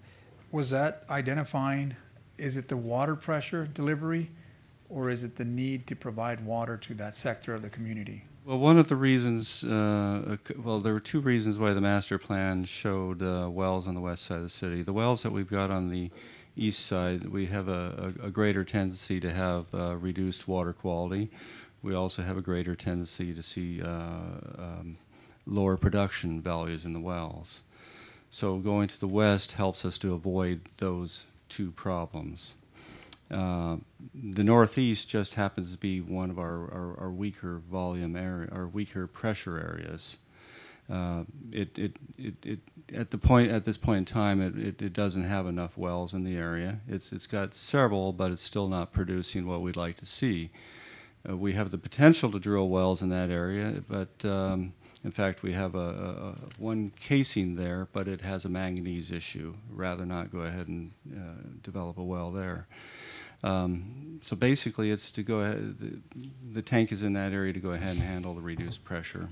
was that identifying, is it the water pressure delivery, or is it the need to provide water to that sector of the community? Well, one of the reasons, well, there were 2 reasons why the master plan showed wells on the west side of the city. The wells that we've got on the east side, we have a greater tendency to have reduced water quality. We also have a greater tendency to see lower production values in the wells. So going to the west helps us to avoid those 2 problems. The northeast just happens to be one of our weaker volume area, our weaker pressure areas. At this point in time, it doesn't have enough wells in the area. It's got several, but it's still not producing what we'd like to see. We have the potential to drill wells in that area, but in fact, we have one casing there, but it has a manganese issue. Rather not go ahead and develop a well there. So basically, it's to go ahead. The tank is in that area to go ahead and handle the reduced pressure.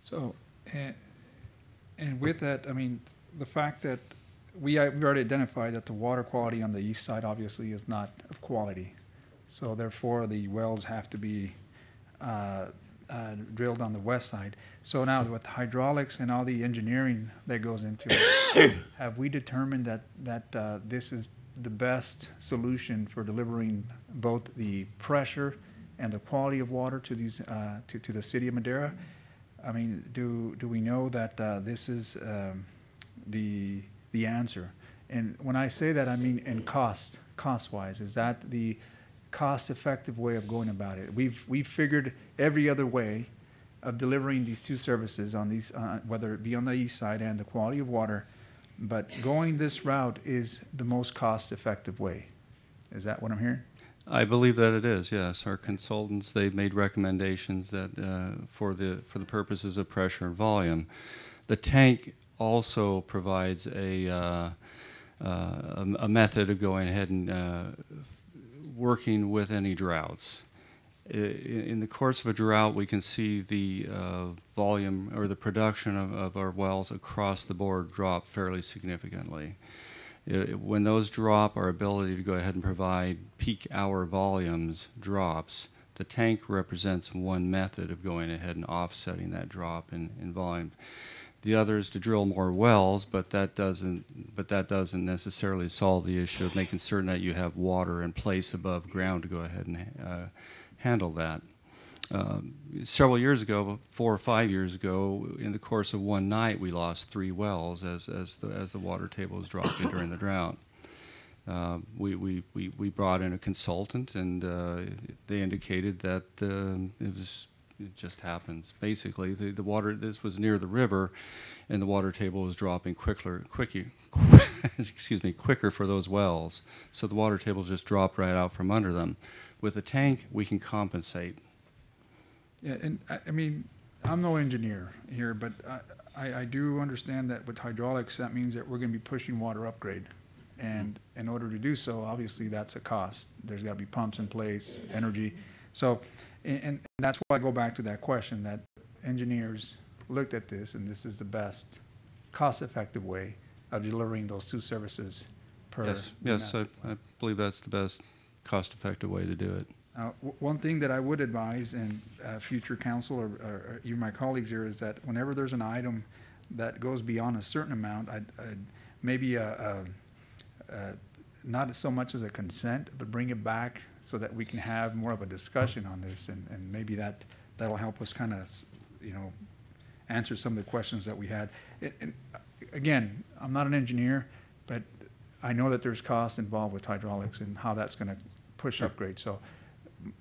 So, and with that, I mean, the fact that we already identified that the water quality on the east side obviously is not of quality. So therefore, the wells have to be drilled on the west side. So now with the hydraulics and all the engineering that goes into it, have we determined that this is the best solution for delivering both the pressure and the quality of water to these to the city of Madera? I mean, do we know that this is the answer? And when I say that, I mean in cost-wise. Is that the cost-effective way of going about it? We've figured every other way of delivering these two services on these, whether it be on the east side and the quality of water, but going this route is the most cost-effective way. Is that what I'm hearing? I believe that it is, yes. Our consultants, they've made recommendations that for the purposes of pressure and volume. The tank also provides a method of going ahead and working with any droughts. In the course of a drought, we can see the volume or the production of our wells across the board drop fairly significantly. When those drop, our ability to go ahead and provide peak hour volumes drops. The tank represents one method of going ahead and offsetting that drop in volume. The other is to drill more wells, but that doesn't necessarily solve the issue of making certain that you have water in place above ground to go ahead and handle that. Several years ago, 4 or 5 years ago, in the course of one night, we lost 3 wells as the water table was dropping during the drought. We brought in a consultant, and they indicated that it just happens. Basically, the water. This was near the river, and the water table was dropping quicker for those wells. So the water table just dropped right out from under them. With a tank, we can compensate. Yeah, and I mean, I'm no engineer here, but I do understand that with hydraulics, that means that we're going to be pushing water upgrade. And in order to do so, obviously that's a cost. There's got to be pumps in place, energy. So, and that's why I go back to that question, that engineers looked at this, and this is the best cost-effective way of delivering those two services per. Yes, I believe that's the best cost-effective way to do it. One thing that I would advise, and future council or you, my colleagues here, is that whenever there's an item that goes beyond a certain amount, I'd maybe not so much as a consent, but bring it back so that we can have more of a discussion on this, and maybe that'll help us kind of, answer some of the questions that we had. And again, I'm not an engineer, but I know that there's cost involved with hydraulics and how that's going to push upgrade. So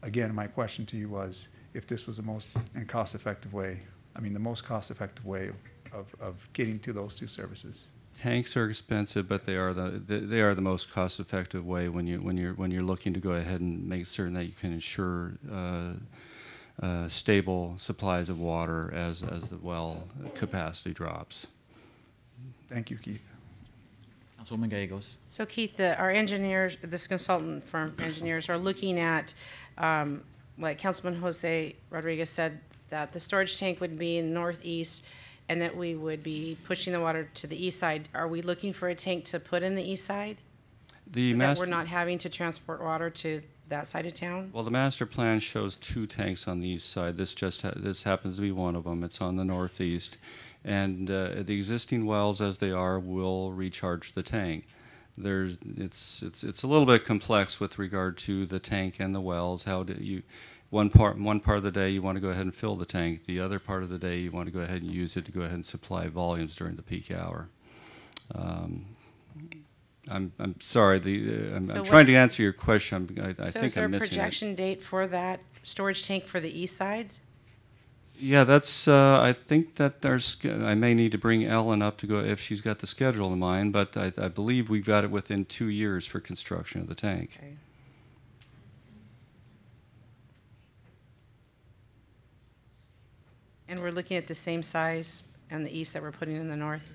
again, my question to you was, if this was the most cost-effective way, the most cost-effective way of getting to those two services. Tanks are expensive, but they are the most cost-effective way when you're looking to go ahead and make certain that you can ensure stable supplies of water as the well capacity drops. Thank you, Keith. Councilwoman Gallegos. So Keith, our engineers, this consultant firm engineers are looking at, like Councilman Jose Rodriguez said, that the storage tank would be in northeast and that we would be pushing the water to the east side. Are we looking for a tank to put in the east side? So that we're not having to transport water to that side of town? Well, the master plan shows 2 tanks on the east side. This happens to be one of them. It's on the northeast. And the existing wells, as they are, will recharge the tank. It's a little bit complex with regard to the tank and the wells. How do you? One part of the day you want to go ahead and fill the tank. The other part of the day you want to go ahead and use it to go ahead and supply volumes during the peak hour. I'm sorry. I'm trying to answer your question. I think I'm missing it. So is there a projection date for that storage tank for the east side? Yeah, that's. I think that I may need to bring Ellen up to go if she's got the schedule in mind, but I believe we've got it within 2 years for construction of the tank. Okay. And we're looking at the same size on the east that we're putting in the north?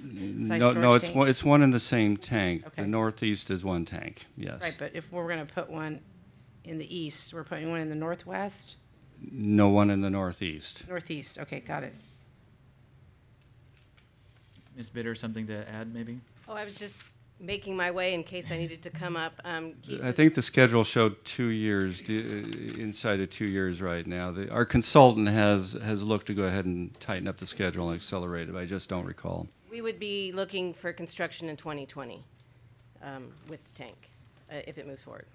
No, it's one in the same tank. Okay. The northeast is one tank, yes. Right, but if we're going to put one in the east, we're putting one in the northwest? No, one in the northeast. Northeast, okay, got it. Ms. Bitter, something to add maybe? Oh, I was just making my way in case I needed to come up. I think the schedule showed 2 years, inside of 2 years right now. Our consultant has looked to go ahead and tighten up the schedule and accelerate it, but I just don't recall. We would be looking for construction in 2020 with the tank, if it moves forward.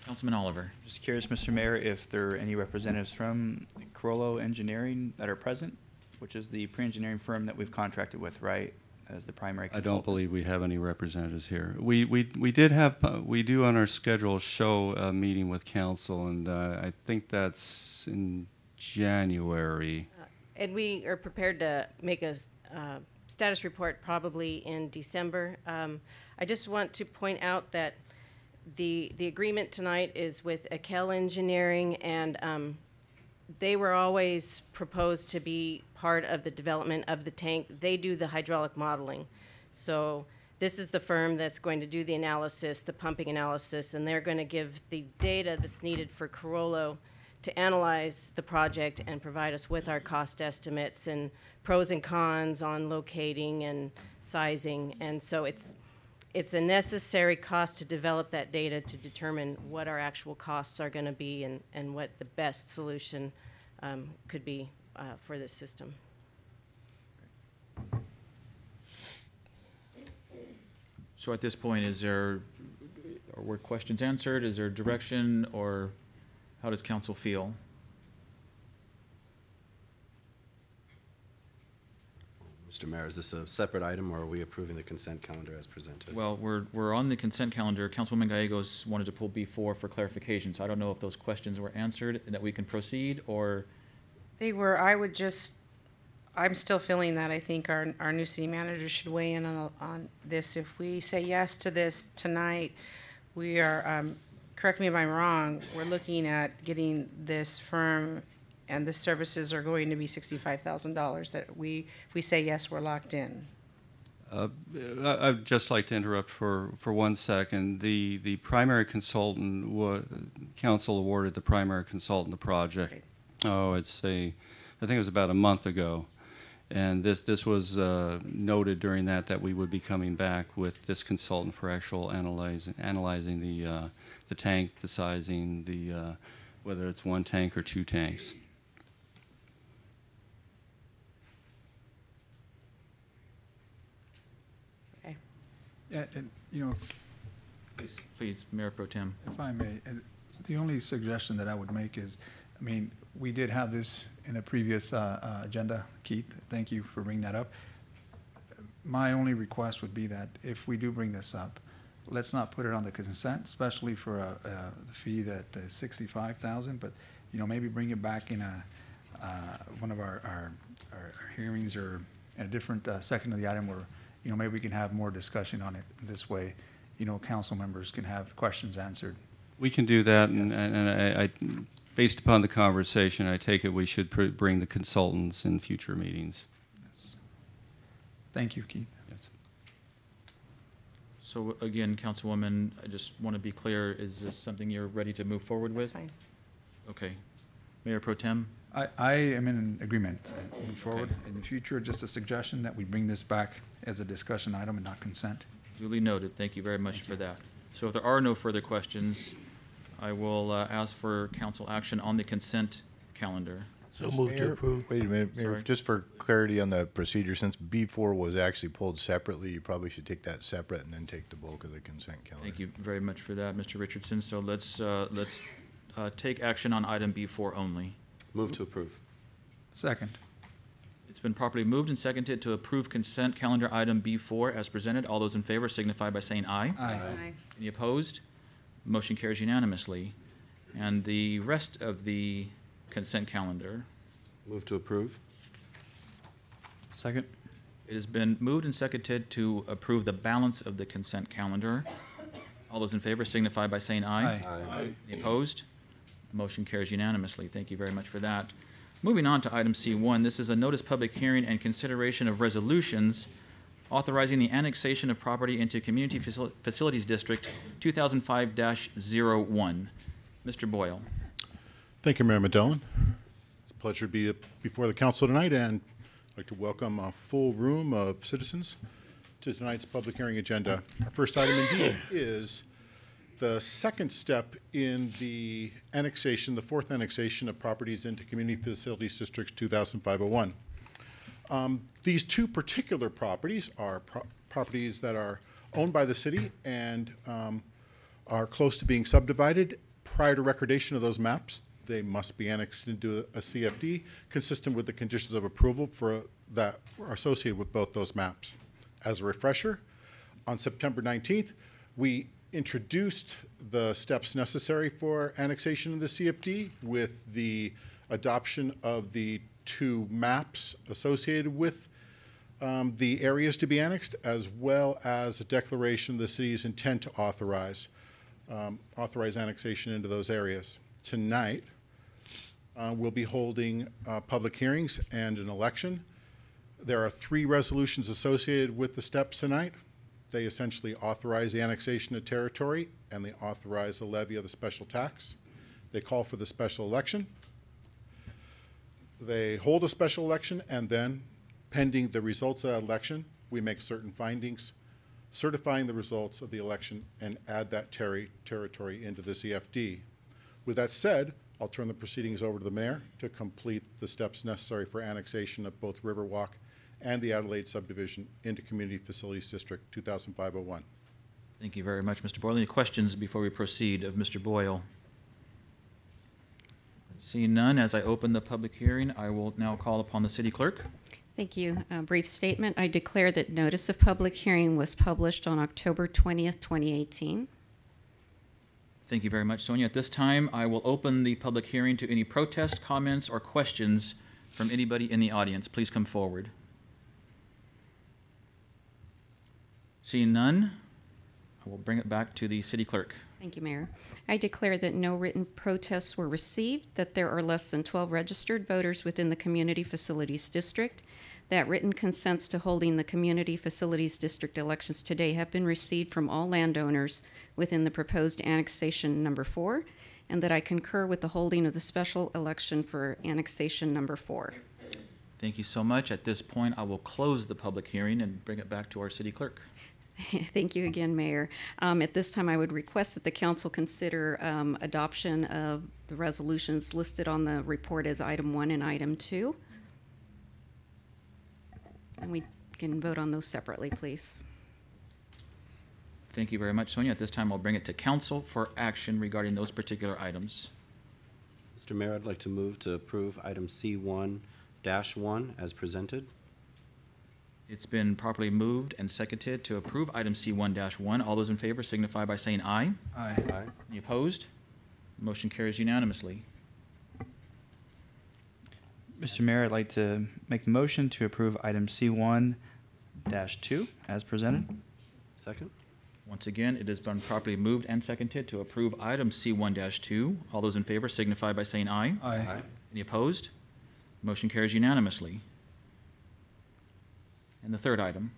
Councilman Oliver. Just curious, Mr. Mayor, if there are any representatives from Carollo Engineering that are present, which is the pre-engineering firm that we've contracted with, right, as the primary consultant? I don't believe we have any representatives here. We did have, we do on our schedule show a meeting with council, and I think that's in January. And we are prepared to make a status report probably in December. I just want to point out that the agreement tonight is with Akel Engineering, and they were always proposed to be part of the development of the tank. They do the hydraulic modeling. So this is the firm that's going to do the analysis, the pumping analysis, and they're going to give the data that's needed for Carollo to analyze the project and provide us with our cost estimates and pros and cons on locating and sizing. And so it's a necessary cost to develop that data to determine what our actual costs are going to be and what the best solution could be for this system. So at this point, were questions answered? Is there direction, or how does council feel? Mr. Mayor, is this a separate item, or are we approving the consent calendar as presented? Well, we're on the consent calendar. Councilwoman Gallegos wanted to pull B4 for clarification, so I don't know if those questions were answered and that we can proceed, or... They were. I'm still feeling that. I think our new city manager should weigh in on this. If we say yes to this tonight, we are, correct me if I'm wrong, we're looking at getting this firm, and the services are going to be $65,000 that if we say yes, we're locked in. I'd just like to interrupt for 1 second. The primary consultant, council awarded the primary consultant the project. Right. Oh, I think it was about a month ago. And this was noted during that we would be coming back with this consultant for actual analyzing the tank, the sizing, whether it's one tank or two tanks. Okay. Yeah, and you know, please, Mayor Pro Tem. If I may, the only suggestion that I would make is, I mean, we did have this in the previous agenda, Keith. Thank you for bringing that up. My only request would be that if we do bring this up, let's not put it on the consent, especially for a fee that is $65,000. But maybe bring it back in one of our hearings or a different section of the item where maybe we can have more discussion on it. This way, council members can have questions answered. We can do that, yes. and I based upon the conversation, I take it we should bring the consultants in future meetings. Yes. Thank you, Keith. Yes. So again, Councilwoman, I just want to be clear, is this something you're ready to move forward with? That's fine. Okay. Mayor Pro Tem? I am in agreement. Move forward. Okay. In the future, just a suggestion that we bring this back as a discussion item and not consent. Duly noted. Thank you very much for that. So if there are no further questions, I will ask for council action on the consent calendar. So move to approve. Wait a minute, Mayor, Sorry. just for clarity on the procedure, since B4 was actually pulled separately, you probably should take that separate and then take the bulk of the consent calendar. Thank you very much for that, Mr. Richardson. So let's take action on item B4 only. Move to approve. Second. It's been properly moved and seconded to approve consent calendar item B4 as presented. All those in favor signify by saying aye. Aye. Aye. Any opposed? Motion carries unanimously. And the rest of the consent calendar. Move to approve. Second. It has been moved and seconded to approve the balance of the consent calendar. All those in favor signify by saying aye. Aye. Aye. Any opposed? Motion carries unanimously. Thank you very much for that. Moving on to item C1, this is a notice public hearing and consideration of resolutions authorizing the annexation of property into Community Facilities District 2005-01. Mr. Boyle. Thank you, Mayor Medellin. It's a pleasure to be before the council tonight, and I'd like to welcome a full room of citizens to tonight's public hearing agenda. Our first item indeed is the second step in the annexation, the fourth annexation of properties into Community Facilities District 2005-01. These two particular properties are properties that are owned by the city and are close to being subdivided. Prior to recordation of those maps, they must be annexed into a CFD consistent with the conditions of approval that are associated with both those maps. As a refresher, on September 19th, we introduced the steps necessary for annexation of the CFD with the adoption of the two maps associated with the areas to be annexed, as well as a declaration of the city's intent to authorize annexation into those areas. Tonight, we'll be holding public hearings and an election. There are 3 resolutions associated with the steps tonight. They essentially authorize the annexation of territory, and they authorize the levy of the special tax. They call for the special election. They hold a special election, and then, pending the results of that election, we make certain findings, certifying the results of the election, and add that territory into the CFD. With that said, I'll turn the proceedings over to the mayor to complete the steps necessary for annexation of both Riverwalk and the Adelaide subdivision into Community Facilities District 2005-01. Thank you very much, Mr. Boyle. Any questions before we proceed of Mr. Boyle? Seeing none, as I open the public hearing, I will now call upon the city clerk. Thank you. A brief statement. I declare that notice of public hearing was published on October 20th, 2018. Thank you very much, Sonia. At this time, I will open the public hearing to any protest, comments, or questions from anybody in the audience. Please come forward. Seeing none, I will bring it back to the city clerk. Thank you, Mayor. I declare that no written protests were received, that there are less than 12 registered voters within the Community Facilities District, that written consents to holding the Community Facilities District elections today have been received from all landowners within the proposed annexation number 4, and that I concur with the holding of the special election for annexation number 4. Thank you so much. At this point, I will close the public hearing and bring it back to our city clerk. Thank you again, Mayor. At this time, I would request that the council consider adoption of the resolutions listed on the report as item 1 and item 2. And we can vote on those separately, please. Thank you very much, Sonia. At this time, I'll bring it to council for action regarding those particular items. Mr. Mayor, I'd like to move to approve item C1-1 as presented. It's been properly moved and seconded to approve item C1-1. All those in favor signify by saying aye. Aye. Aye. Any opposed? Motion carries unanimously. Mr. Mayor, I'd like to make the motion to approve item C1-2 as presented. Second. Once again, it has been properly moved and seconded to approve item C1-2. All those in favor signify by saying aye. Aye. Aye. Any opposed? Motion carries unanimously. And the third item.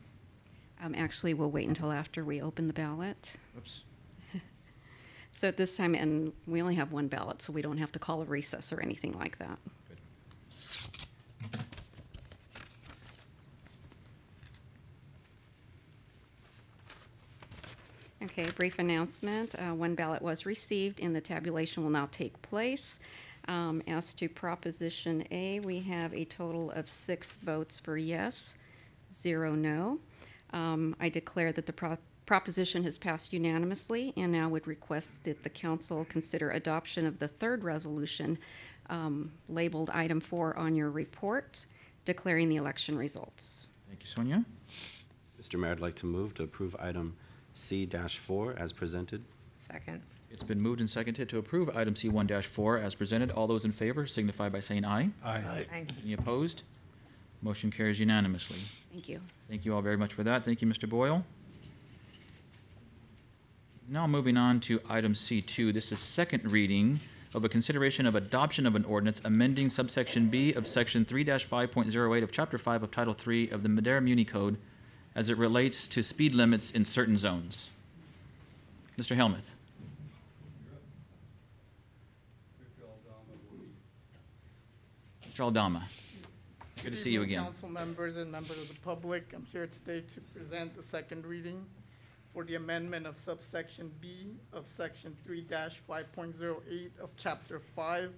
Actually, we'll wait until after we open the ballot. Oops. So at this time, and we only have one ballot, so we don't have to call a recess or anything like that. Okay, brief announcement. One ballot was received and the tabulation will now take place. As to Proposition A, we have a total of 6 votes for yes, 0 no. I declare that the proposition has passed unanimously and now would request that the council consider adoption of the third resolution labeled item 4 on your report, declaring the election results. Thank you, Sonia. Mr. Mayor, I'd like to move to approve item C-4 as presented. Second. It's been moved and seconded to approve item C1-4 as presented. All those in favor signify by saying aye. Aye. Aye. Any opposed? Motion carries unanimously. Thank you. Thank you all very much for that. Thank you, Mr. Boyle. Now moving on to item C2. This is second reading of a consideration of adoption of an ordinance amending subsection B of section 3-5.08 of chapter 5 of title 3 of the Madera Muni Code as it relates to speed limits in certain zones. Mr. Helmuth. Mr. Aldama. Good to see you again. Council members and members of the public, I'm here today to present the second reading for the amendment of subsection B of section 3-5.08 of chapter 5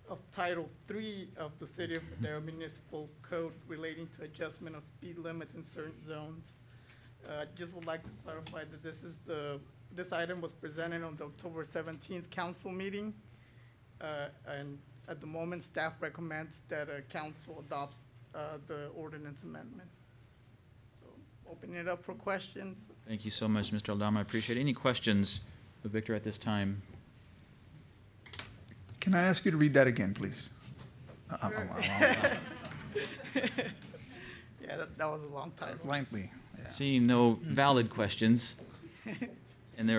of title 3 of the City of Madera Municipal Code relating to adjustment of speed limits in certain zones. Just would like to clarify that this item was presented on the October 17th council meeting, and at the moment, staff recommends that council adopts the ordinance amendment. So, opening it up for questions. Thank you so much, Mr. Aldama. I appreciate it. Any questions of Victor at this time? Can I ask you to read that again, please? Yeah, that was a long time. Lengthy. Yeah. Seeing no valid questions, and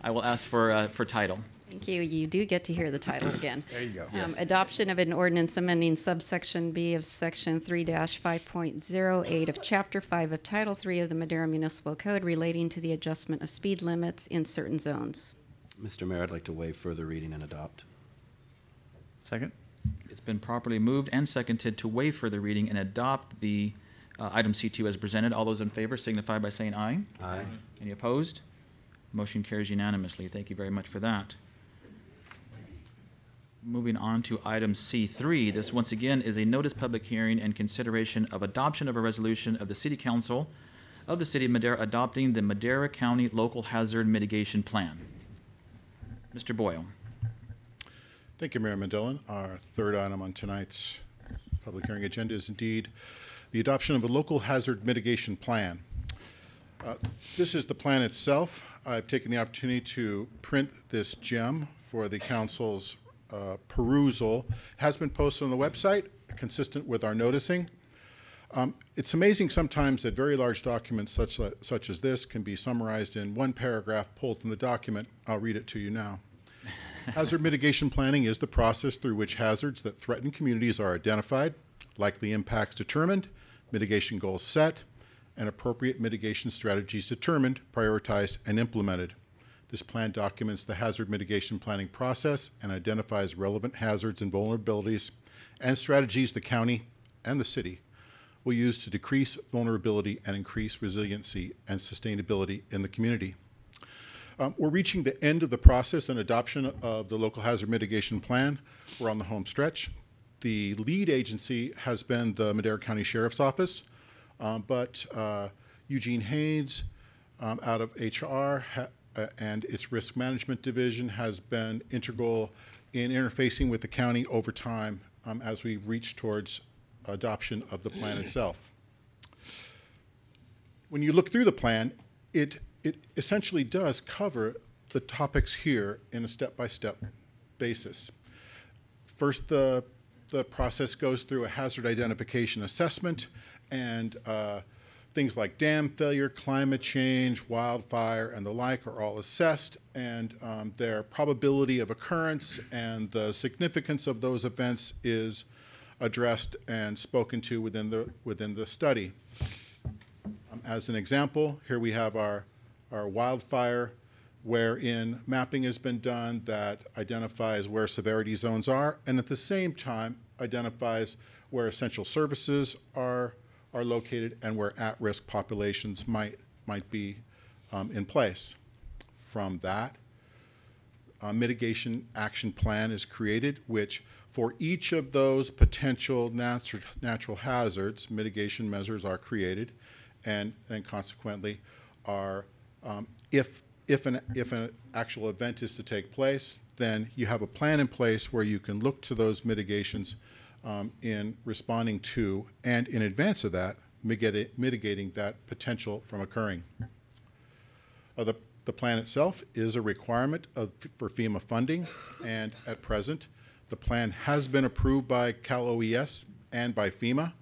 I will ask for title. Thank you. You do get to hear the title again. There you go. Yes. Adoption of an ordinance amending subsection B of section 3-5.08 of chapter 5 of title 3 of the Madera Municipal Code relating to the adjustment of speed limits in certain zones. Mr. Mayor, I'd like to waive further reading and adopt. Second. It's been properly moved and seconded to waive further reading and adopt the item C2 as presented. All those in favor signify by saying aye. Aye. Any opposed? Motion carries unanimously. Thank you very much for that. Moving on to item C3, this once again is a notice public hearing and consideration of adoption of a resolution of the City Council of the City of Madera adopting the Madera County Local Hazard Mitigation Plan. Mr. Boyle. Thank you, Mayor Mandela. Our third item on tonight's public hearing agenda is indeed the adoption of a local hazard mitigation plan. This is the plan itself. I've taken the opportunity to print this gem for the council's perusal. It has been posted on the website, consistent with our noticing. It's amazing sometimes that very large documents such as this can be summarized in one paragraph pulled from the document. I'll read it to you now. Hazard mitigation planning is the process through which hazards that threaten communities are identified, likely impacts determined, mitigation goals set, and appropriate mitigation strategies determined, prioritized, and implemented. This plan documents the hazard mitigation planning process and identifies relevant hazards and vulnerabilities and strategies the county and the city will use to decrease vulnerability and increase resiliency and sustainability in the community. We're reaching the end of the process and adoption of the local hazard mitigation plan. We're on the home stretch. The lead agency has been the Madera County Sheriff's Office, but Eugene Haynes out of HR and its risk management division has been integral in interfacing with the county over time as we reach towards adoption of the plan itself. When you look through the plan, it essentially does cover the topics here in a step-by-step basis. First, the process goes through a hazard identification assessment, and things like dam failure, climate change, wildfire, and the like are all assessed, and their probability of occurrence and the significance of those events is addressed and spoken to within the study. As an example, here we have our wildfire, wherein mapping has been done that identifies where severity zones are, and at the same time identifies where essential services are located and where at-risk populations might be in place. From that, a mitigation action plan is created, which for each of those potential natural hazards, mitigation measures are created, and consequently are, if an actual event is to take place, then you have a plan in place where you can look to those mitigations in responding to, and in advance of that, mitigating that potential from occurring. The plan itself is a requirement for FEMA funding, and at present, the plan has been approved by Cal OES and by FEMA,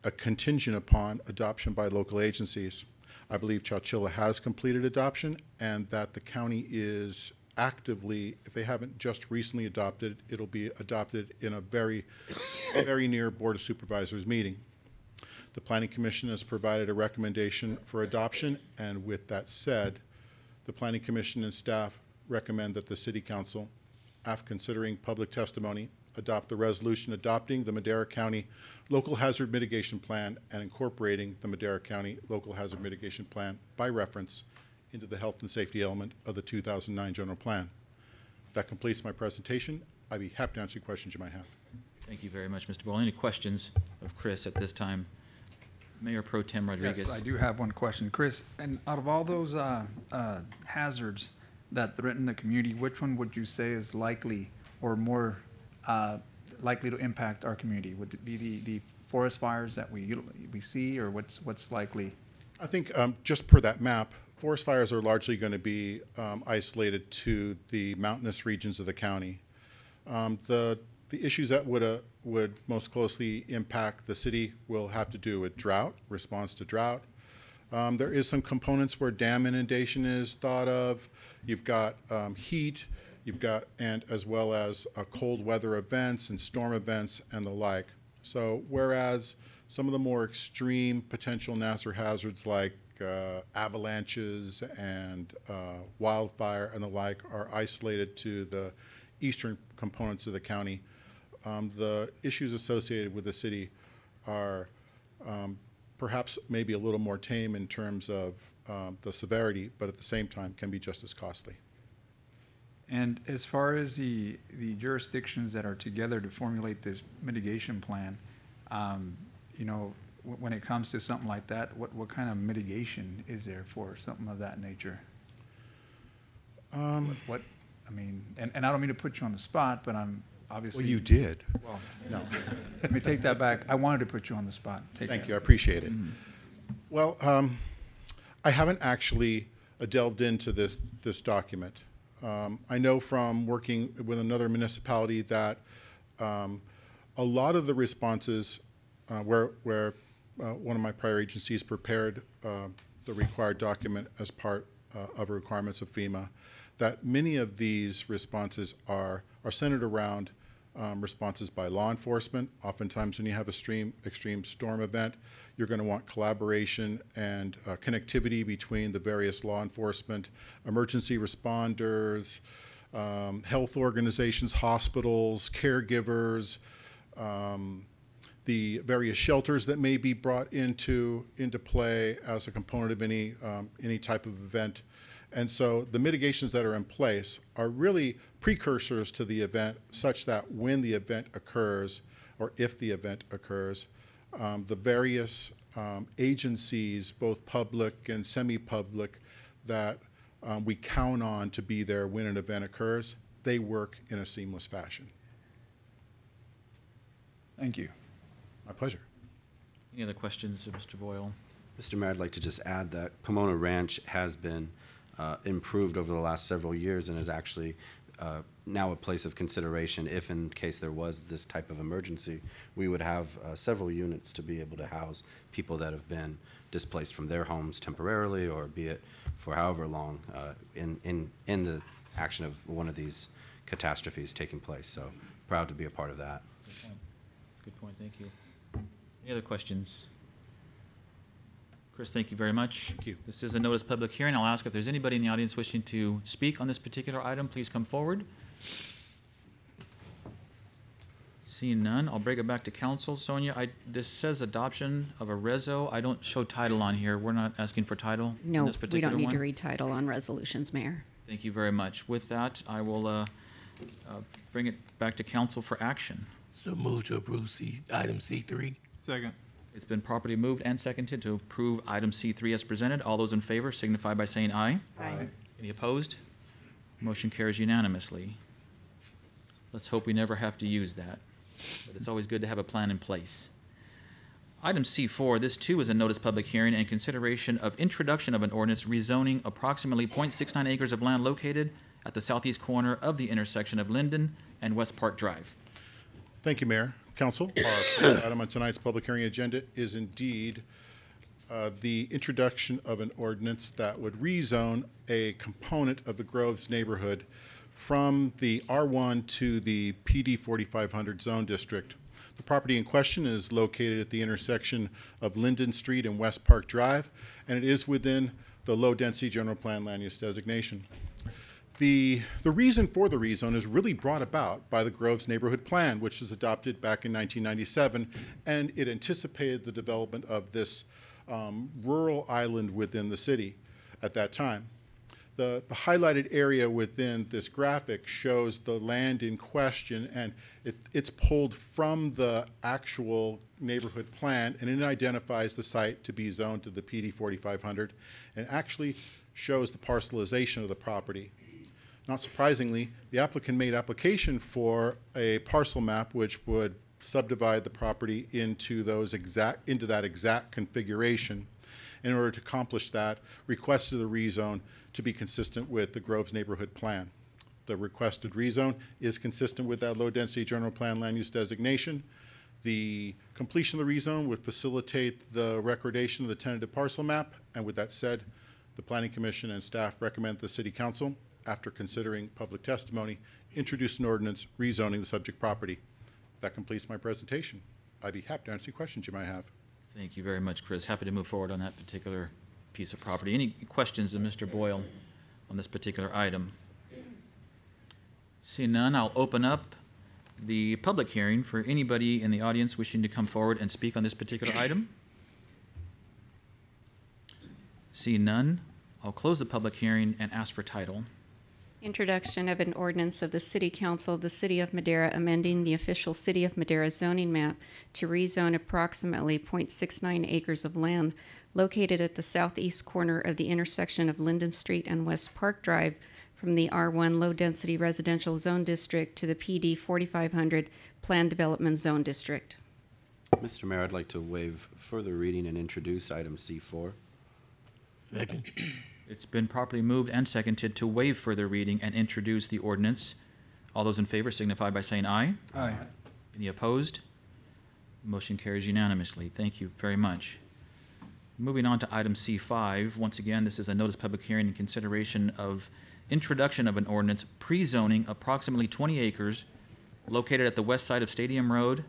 a contingent upon adoption by local agencies. I believe Chowchilla has completed adoption, and that the county is actively, if they haven't just recently adopted, it'll be adopted in a very near Board of Supervisors meeting. The Planning Commission has provided a recommendation for adoption, and with that said, the Planning Commission and staff recommend that the City Council, after considering public testimony adopt the resolution adopting the Madera County Local Hazard Mitigation Plan and incorporating the Madera County Local Hazard Mitigation Plan by reference into the health and safety element of the 2009 General Plan. That completes my presentation. I'd be happy to answer any questions you might have. Thank you very much, Mr. Boyle. Any questions of Chris at this time? Mayor Pro Tem Rodriguez. Yes, I do have one question. Chris, and out of all those hazards that threaten the community, which one would you say is likely or more likely to impact our community? Would it be the forest fires that we see, or what's likely? I think just per that map, forest fires are largely going to be isolated to the mountainous regions of the county. The issues that would most closely impact the city will have to do with drought, response to drought. There is some components where dam inundation is thought of. You've got heat, you've got, and as well as cold weather events and storm events and the like. So whereas some of the more extreme potential natural hazards like avalanches and wildfire and the like are isolated to the eastern components of the county, the issues associated with the city are perhaps maybe a little more tame in terms of the severity, but at the same time can be just as costly. And as far as the jurisdictions that are together to formulate this mitigation plan, you know, when it comes to something like that, what kind of mitigation is there for something of that nature? I mean, and I don't mean to put you on the spot, but I'm obviously. Well, you did. Well, no. Let me take that back. I wanted to put you on the spot. Thank you. I appreciate it. Mm-hmm. Well, I haven't actually delved into this document. I know from working with another municipality that a lot of the responses where one of my prior agencies prepared the required document as part of requirements of FEMA, that many of these responses are centered around responses by law enforcement. Oftentimes when you have a extreme storm event, you're going to want collaboration and connectivity between the various law enforcement, emergency responders, health organizations, hospitals, caregivers, the various shelters that may be brought into play as a component of any type of event. And so the mitigations that are in place are really precursors to the event, such that when the event occurs, or if the event occurs, the various agencies, both public and semi-public, that we count on to be there when an event occurs, they work in a seamless fashion. Thank you. My pleasure. Any other questions of Mr. Boyle? Mr. Mayor, I'd like to just add that Pomona Ranch has been improved over the last several years and is actually now a place of consideration. If in case there was this type of emergency, we would have several units to be able to house people that have been displaced from their homes temporarily, or be it for however long in the action of one of these catastrophes taking place. So proud to be a part of that. Good point. Good point. Thank you. Any other questions? Chris, thank you very much. Thank you. This is a notice public hearing. I'll ask if there's anybody in the audience wishing to speak on this particular item, please come forward. Seeing none, I'll bring it back to council. Sonia, this says adoption of a reso. I don't show title on here. We're not asking for title in No, this we particular don't need one? to read title on resolutions, Mayor. Thank you very much. With that, I will bring it back to council for action. So move to approve item C3. Second. It's been properly moved and seconded to approve item C3 as presented. All those in favor signify by saying aye. Aye. Any opposed? Motion carries unanimously. Let's hope we never have to use that, but it's always good to have a plan in place. Item C4, this too is a notice public hearing and consideration of introduction of an ordinance rezoning approximately 0.69 acres of land located at the southeast corner of the intersection of Linden and West Park Drive. Thank you, Mayor. Council, our first item on tonight's public hearing agenda is indeed the introduction of an ordinance that would rezone a component of the Groves neighborhood from the R1 to the PD 4500 zone district. The property in question is located at the intersection of Linden Street and West Park Drive, and it is within the low-density general plan land use designation. The reason for the rezone is really brought about by the Groves Neighborhood Plan, which was adopted back in 1997, and it anticipated the development of this rural island within the city at that time. The highlighted area within this graphic shows the land in question, and it's pulled from the actual neighborhood plan, and it identifies the site to be zoned to the PD 4500, and actually shows the parcelization of the property. Not surprisingly, the applicant made application for a parcel map which would subdivide the property into that exact configuration. In order to accomplish that, requested the rezone to be consistent with the Groves Neighborhood Plan. The requested rezone is consistent with that low-density general plan land use designation. The completion of the rezone would facilitate the recordation of the tentative parcel map, and with that said, the Planning Commission and staff recommend the City Council, after considering public testimony, introduce an ordinance rezoning the subject property. That completes my presentation. I'd be happy to answer any questions you might have. Thank you very much, Chris. Happy to move forward on that particular piece of property. Any questions of Mr. Boyle on this particular item? Seeing none, I'll open up the public hearing for anybody in the audience wishing to come forward and speak on this particular item. Seeing none, I'll close the public hearing and ask for title. Introduction of an ordinance of the City Council of the City of Madera amending the official City of Madera zoning map to rezone approximately 0.69 acres of land located at the southeast corner of the intersection of Linden Street and West Park Drive from the R1 Low-Density Residential Zone District to the PD 4500 Planned Development Zone District. Mr. Mayor, I'd like to waive further reading and introduce item C4. Second. It's been properly moved and seconded to waive further reading and introduce the ordinance. All those in favor signify by saying aye. Aye. Any opposed? Motion carries unanimously. Thank you very much. Moving on to item C5. Once again, this is a notice public hearing in consideration of introduction of an ordinance pre-zoning approximately 20 acres located at the west side of Stadium Road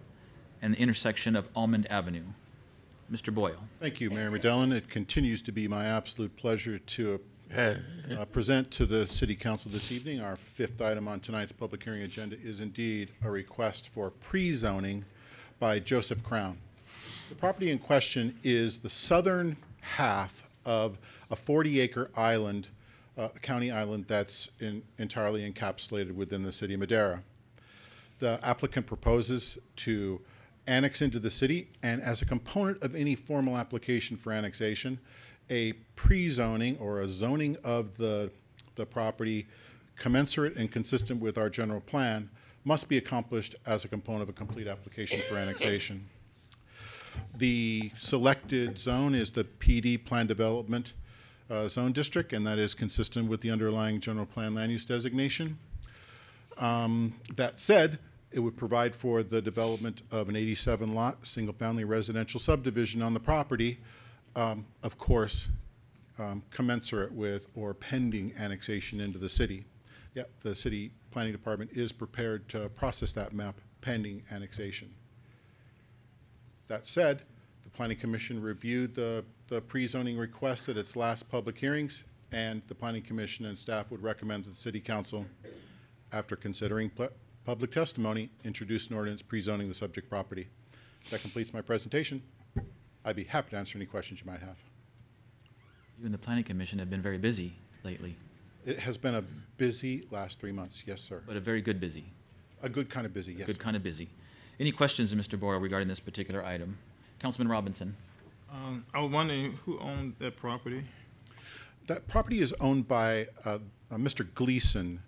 and the intersection of Almond Avenue. Mr. Boyle. Thank you, Mayor Medellin. It continues to be my absolute pleasure to present to the City Council this evening. Our fifth item on tonight's public hearing agenda is indeed a request for pre-zoning by Joseph Crown. The property in question is the southern half of a 40-acre island, county island that's entirely encapsulated within the City of Madera. The applicant proposes to annex into the city, and as a component of any formal application for annexation, a pre-zoning or a zoning of the property commensurate and consistent with our general plan must be accomplished as a component of a complete application for annexation. The selected zone is the PD Plan Development Zone District, and that is consistent with the underlying general plan land use designation. That said, it would provide for the development of an 87-lot single-family residential subdivision on the property, of course, commensurate with or pending annexation into the city. Yep, the City Planning Department is prepared to process that map pending annexation. That said, the Planning Commission reviewed the pre-zoning request at its last public hearings, and the Planning Commission and staff would recommend that the City Council, after considering public testimony, introduce an ordinance pre-zoning the subject property. That completes my presentation. I'd be happy to answer any questions you might have. You and the Planning Commission have been very busy lately. It has been a busy last 3 months, yes, sir. But a very good busy. A good kind of busy, yes. Good kind of busy. Any questions of Mr. Boyle regarding this particular item? Councilman Robinson. I was wondering who owned that property? That property is owned by Mr. Gleason.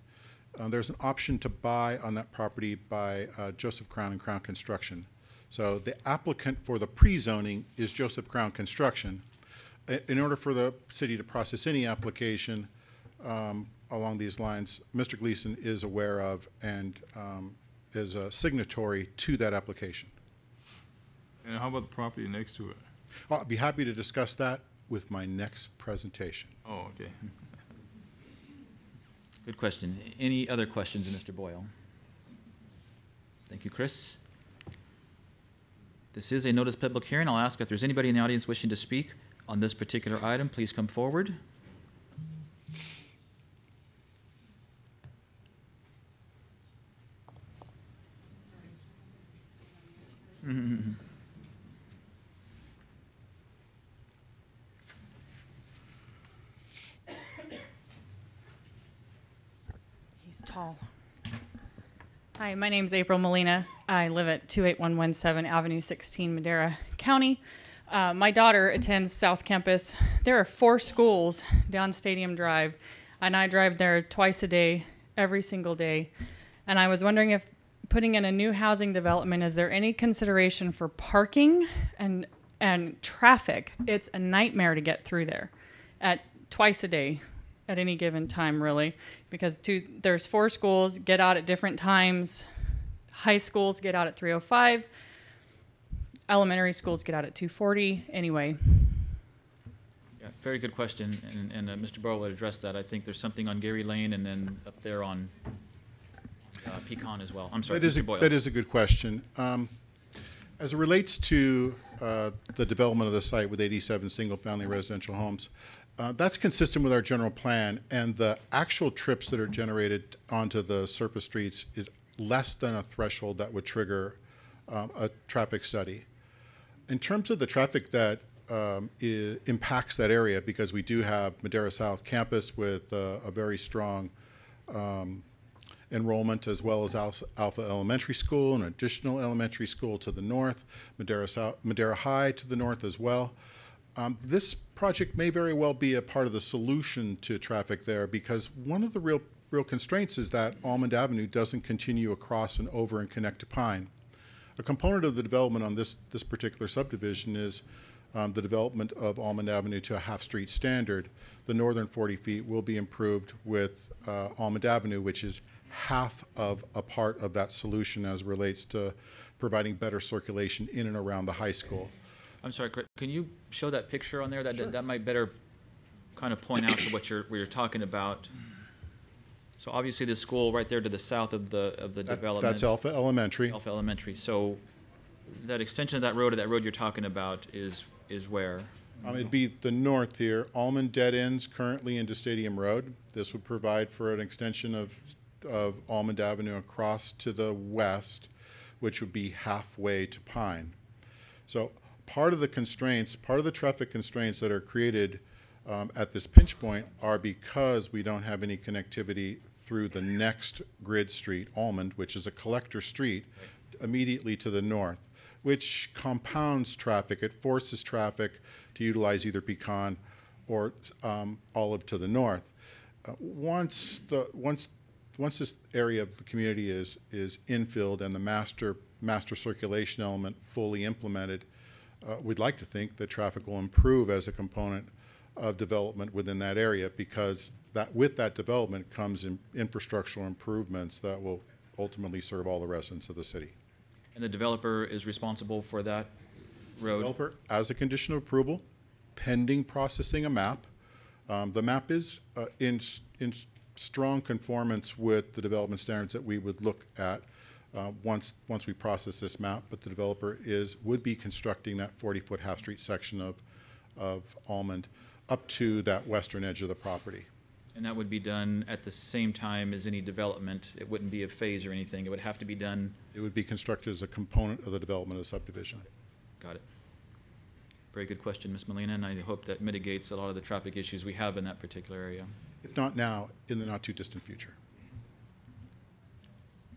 There's an option to buy on that property by Joseph Crown and Crown Construction. So the applicant for the pre-zoning is Joseph Crown Construction. In order for the city to process any application along these lines, Mr. Gleason is aware of and is a signatory to that application. And how about the property next to it? I'll be happy to discuss that with my next presentation. Oh, okay. Good question. Any other questions of Mr. Boyle? Thank you, Chris. This is a notice public hearing. I'll ask if there's anybody in the audience wishing to speak on this particular item, please come forward. Mm-hmm. He's tall. Hi, my name's April Molina. I live at 28117 Avenue 16, Madera County. My daughter attends South Campus. There are 4 schools down Stadium Drive, and I drive there twice a day, every single day. And I was wondering if putting in a new housing development, is there any consideration for parking and traffic? It's a nightmare to get through there at twice a day at any given time, really, because there's 4 schools, get out at different times. High schools get out at 3:05. Elementary schools get out at 2:40. Anyway. Yeah, very good question, and Mr. Barrow will address that. I think there's something on Gary Lane and then up there on Pecan as well. I'm sorry, Mr. Boyle. That is a good question. As it relates to the development of the site with 87 single-family residential homes, that's consistent with our general plan, and the actual trips that are generated onto the surface streets is less than a threshold that would trigger a traffic study. In terms of the traffic that impacts that area, because we do have Madera South Campus with a very strong enrollment, as well as Alpha Elementary School, an additional elementary school to the north, Madera High to the north as well. This project may very well be a part of the solution to traffic there, because one of the real constraints is that Almond Avenue doesn't continue across and over and connect to Pine. A component of the development on this particular subdivision is the development of Almond Avenue to a half-street standard. The northern 40 feet will be improved with Almond Avenue, which is half of a part of that solution as it relates to providing better circulation in and around the high school. I'm sorry, can you show that picture on there? That might better kind of point out to what you're talking about. So obviously the school right there to the south of the development. That's Alpha Elementary. Alpha Elementary. So that extension of that road you're talking about is where? It'd be the north here. Almond dead ends currently into Stadium Road. This would provide for an extension of Almond Avenue across to the west, which would be halfway to Pine. So part of the traffic constraints that are created at this pinch point are because we don't have any connectivity through the next grid street, Almond, which is a collector street immediately to the north, which compounds traffic. It forces traffic to utilize either Pecan or Olive to the north. Once this area of the community is infilled and the master circulation element fully implemented, we'd like to think that traffic will improve as a component of development within that area, because with that development comes infrastructural improvements that will ultimately serve all the residents of the city. And the developer is responsible for that road? Developer, as a condition of approval, pending processing a map. The map is in strong conformance with the development standards that we would look at once we process this map, but the developer would be constructing that 40-foot half-street section of Almond up to that western edge of the property. And that would be done at the same time as any development? It wouldn't be a phase or anything? It would have to be done? It would be constructed as a component of the development of the subdivision. Got it. Very good question, Ms. Molina, and I hope that mitigates a lot of the traffic issues we have in that particular area. If not now, in the not-too-distant future.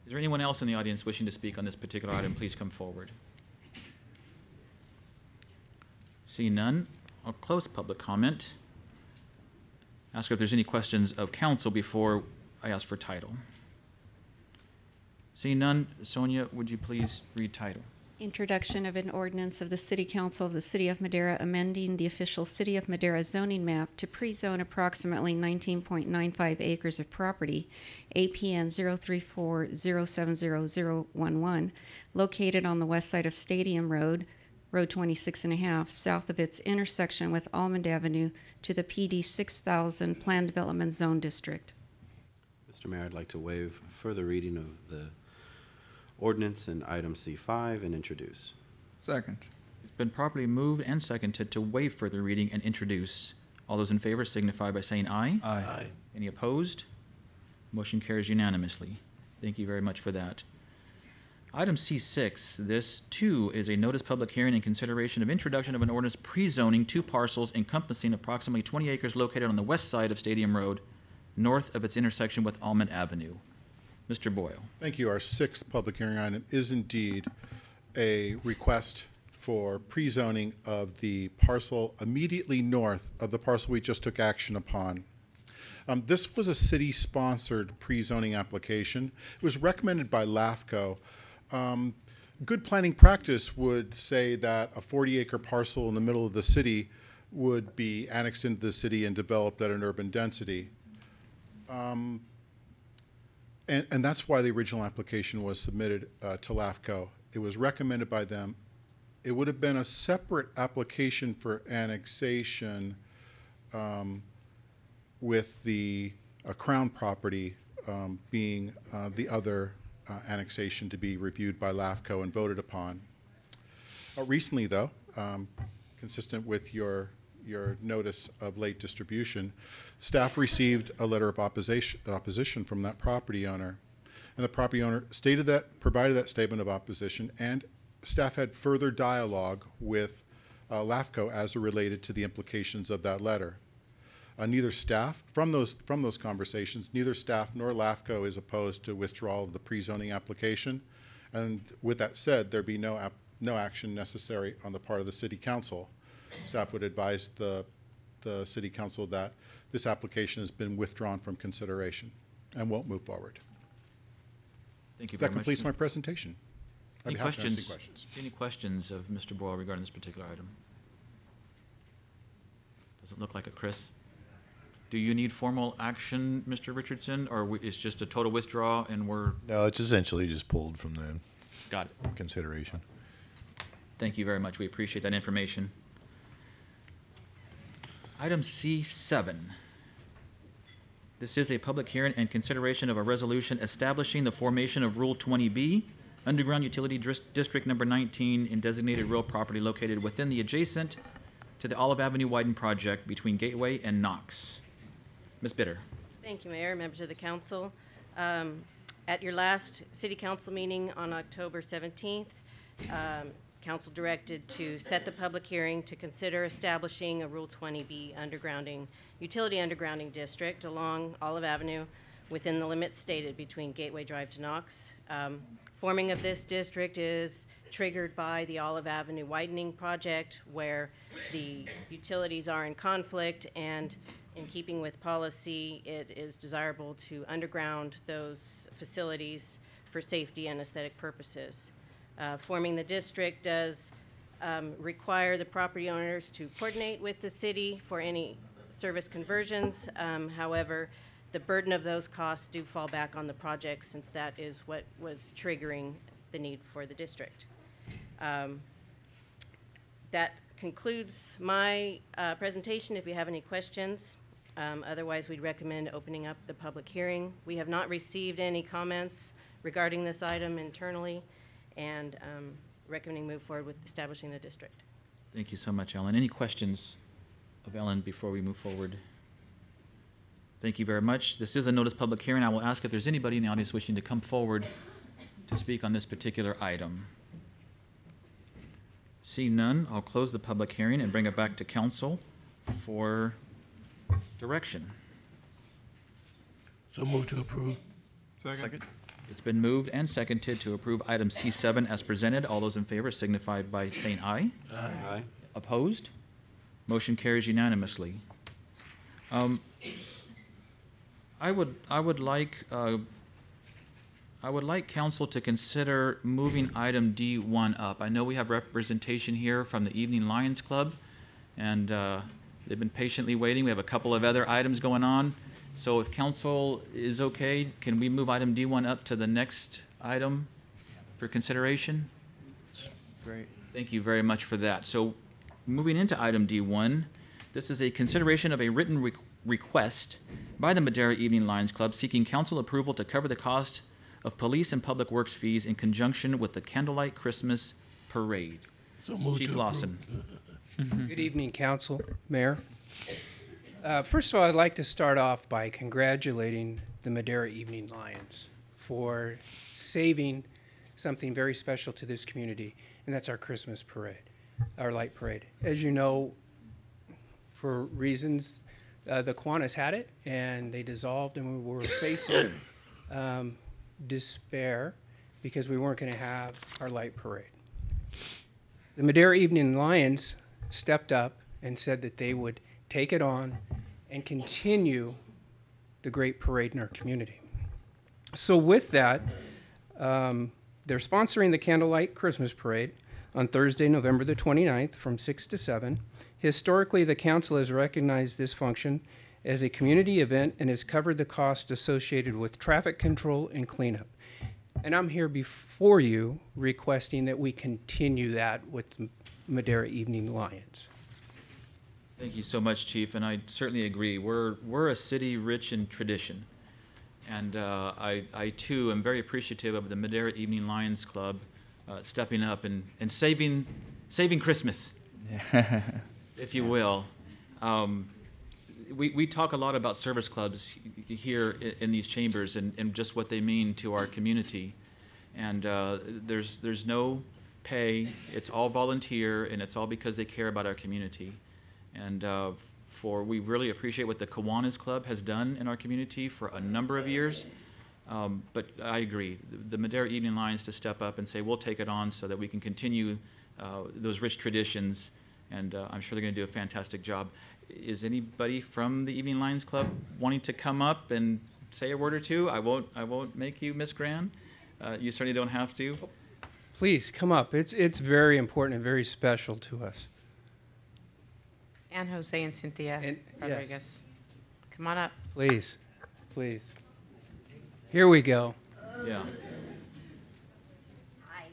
Is there anyone else in the audience wishing to speak on this particular item? Please come forward. See none. I'll close public comment. Ask if there's any questions of council before I ask for title. Seeing none, Sonia, would you please read title? Introduction of an ordinance of the City Council of the City of Madera amending the official City of Madera zoning map to pre-zone approximately 19.95 acres of property, APN 034070011, located on the west side of Stadium Road, Road 26.5, south of its intersection with Almond Avenue to the PD 6000 Planned Development Zone District. Mr. Mayor, I'd like to waive further reading of the ordinance in item C5 and introduce. Second. It's been properly moved and seconded to waive further reading and introduce. All those in favor signify by saying aye. Aye. Aye. Any opposed? Motion carries unanimously. Thank you very much for that. Item C6, this too is a notice public hearing and consideration of introduction of an ordinance pre-zoning 2 parcels encompassing approximately 20 acres located on the west side of Stadium Road, north of its intersection with Almond Avenue. Mr. Boyle. Thank you. Our 6th public hearing item is indeed a request for pre-zoning of the parcel immediately north of the parcel we just took action upon. This was a city-sponsored pre-zoning application. It was recommended by LAFCO. Good planning practice would say that a 40-acre parcel in the middle of the city would be annexed into the city and developed at an urban density. And that's why the original application was submitted to LAFCO. It was recommended by them. It would have been a separate application for annexation with the Crown property being the other annexation to be reviewed by LAFCO and voted upon. Recently, though, consistent with your notice of late distribution, staff received a letter of opposition from that property owner. And the property owner provided that statement of opposition, and staff had further dialogue with LAFCO as it related to the implications of that letter. Neither staff, from those conversations, neither staff nor LAFCO is opposed to withdrawal of the pre-zoning application. And with that said, there be no action necessary on the part of the City Council. Staff would advise the City Council that this application has been withdrawn from consideration and won't move forward. Thank you very much. That completes my presentation. I'd Any be happy to answer questions? any questions? Any questions of Mr. Boyle regarding this particular item? Doesn't look like it, Chris. Do you need formal action, Mr. Richardson, or it's just a total withdrawal and we're... No, it's essentially just pulled from the Got it. consideration. Thank you very much. We appreciate that information. Item C7. This is a public hearing and consideration of a resolution establishing the formation of Rule 20B, Underground Utility District Number 19 in designated real property located within the adjacent to the Olive Avenue Widen project between Gateway and Knox. Ms. Bitter. Thank you, Mayor, members of the council. At your last city council meeting on October 17th, council directed to set the public hearing to consider establishing a Rule 20B utility undergrounding district along Olive Avenue within the limits stated between Gateway Drive to Knox. Forming of this district is triggered by the Olive Avenue widening project, where the utilities are in conflict, and in keeping with policy, it is desirable to underground those facilities for safety and aesthetic purposes. Forming the district does require the property owners to coordinate with the city for any service conversions. However, the burden of those costs do fall back on the project, since that is what was triggering the need for the district. That concludes my presentation. If you have any questions, otherwise we'd recommend opening up the public hearing. We have not received any comments regarding this item internally, and recommending move forward with establishing the district. Thank you so much, Ellen. Any questions of Ellen before we move forward? Thank you very much. This is a notice public hearing. I will ask if there's anybody in the audience wishing to come forward to speak on this particular item. See none, I'll close the public hearing and bring it back to council for direction. So move to approve. Second. It's been moved and seconded to approve item C7 as presented. All those in favor signify by saying aye. Aye. Opposed? Motion carries unanimously. I would like council to consider moving item D1 up. I know we have representation here from the Evening Lions Club, and they've been patiently waiting. We have a couple of other items going on. So if council is okay, can we move item D1 up to the next item for consideration? Great. Thank you very much for that. So moving into item D1, this is a consideration of a written request by the Madera Evening Lions Club seeking council approval to cover the cost of police and public works fees in conjunction with the Candlelight Christmas Parade. So move Chief to Lawson. Good evening, council, mayor. First of all, I'd like to start off by congratulating the Madera Evening Lions for saving something very special to this community, and that's our Christmas parade, our light parade. As you know, for reasons, the Kiwanis had it, and they dissolved, and we were facing despair because we weren't going to have our light parade. The Madera Evening Lions stepped up and said that they would take it on and continue the great parade in our community. So with that, they're sponsoring the Candlelight Christmas Parade on Thursday, November the 29th from 6 to 7. Historically, the council has recognized this function as a community event and has covered the cost associated with traffic control and cleanup. And I'm here before you requesting that we continue that with the Madera Evening Lions. Thank you so much, Chief, and I certainly agree. We're a city rich in tradition, and I too am very appreciative of the Madera Evening Lions Club stepping up and saving Christmas, if you will. We talk a lot about service clubs here in these chambers and just what they mean to our community, and there's no pay. It's all volunteer, and it's all because they care about our community. And we really appreciate what the Kiwanis Club has done in our community for a number of years. But I agree, the Madera Evening Lions to step up and say, we'll take it on so that we can continue those rich traditions, and I'm sure they're going to do a fantastic job. Is anybody from the Evening Lions Club wanting to come up and say a word or two? I won't make you, Miss Gran. You certainly don't have to. Please come up. It's very important and very special to us. And Jose and Cynthia Rodriguez. Yes. Come on up. Please, please. Here we go. Yeah. Hi.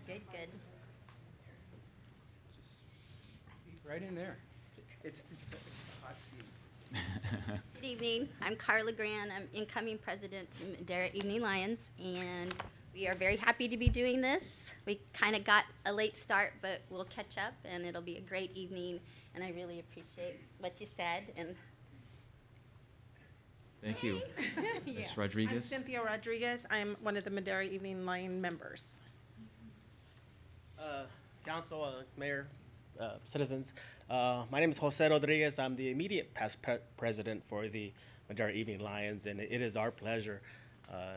Good. Right in there. It's the hot seat. Good evening. I'm Carla Gran. I'm incoming president of Madera Evening Lions, and we are very happy to be doing this. We kind of got a late start, but we'll catch up, and it'll be a great evening. And I really appreciate what you said. And thank you. Yeah. Ms. Rodriguez. I'm Cynthia Rodriguez. I'm one of the Madera Evening Lion members. Council, Mayor, citizens. My name is Jose Rodriguez. I'm the immediate past president for the Madera Evening Lions, and it is our pleasure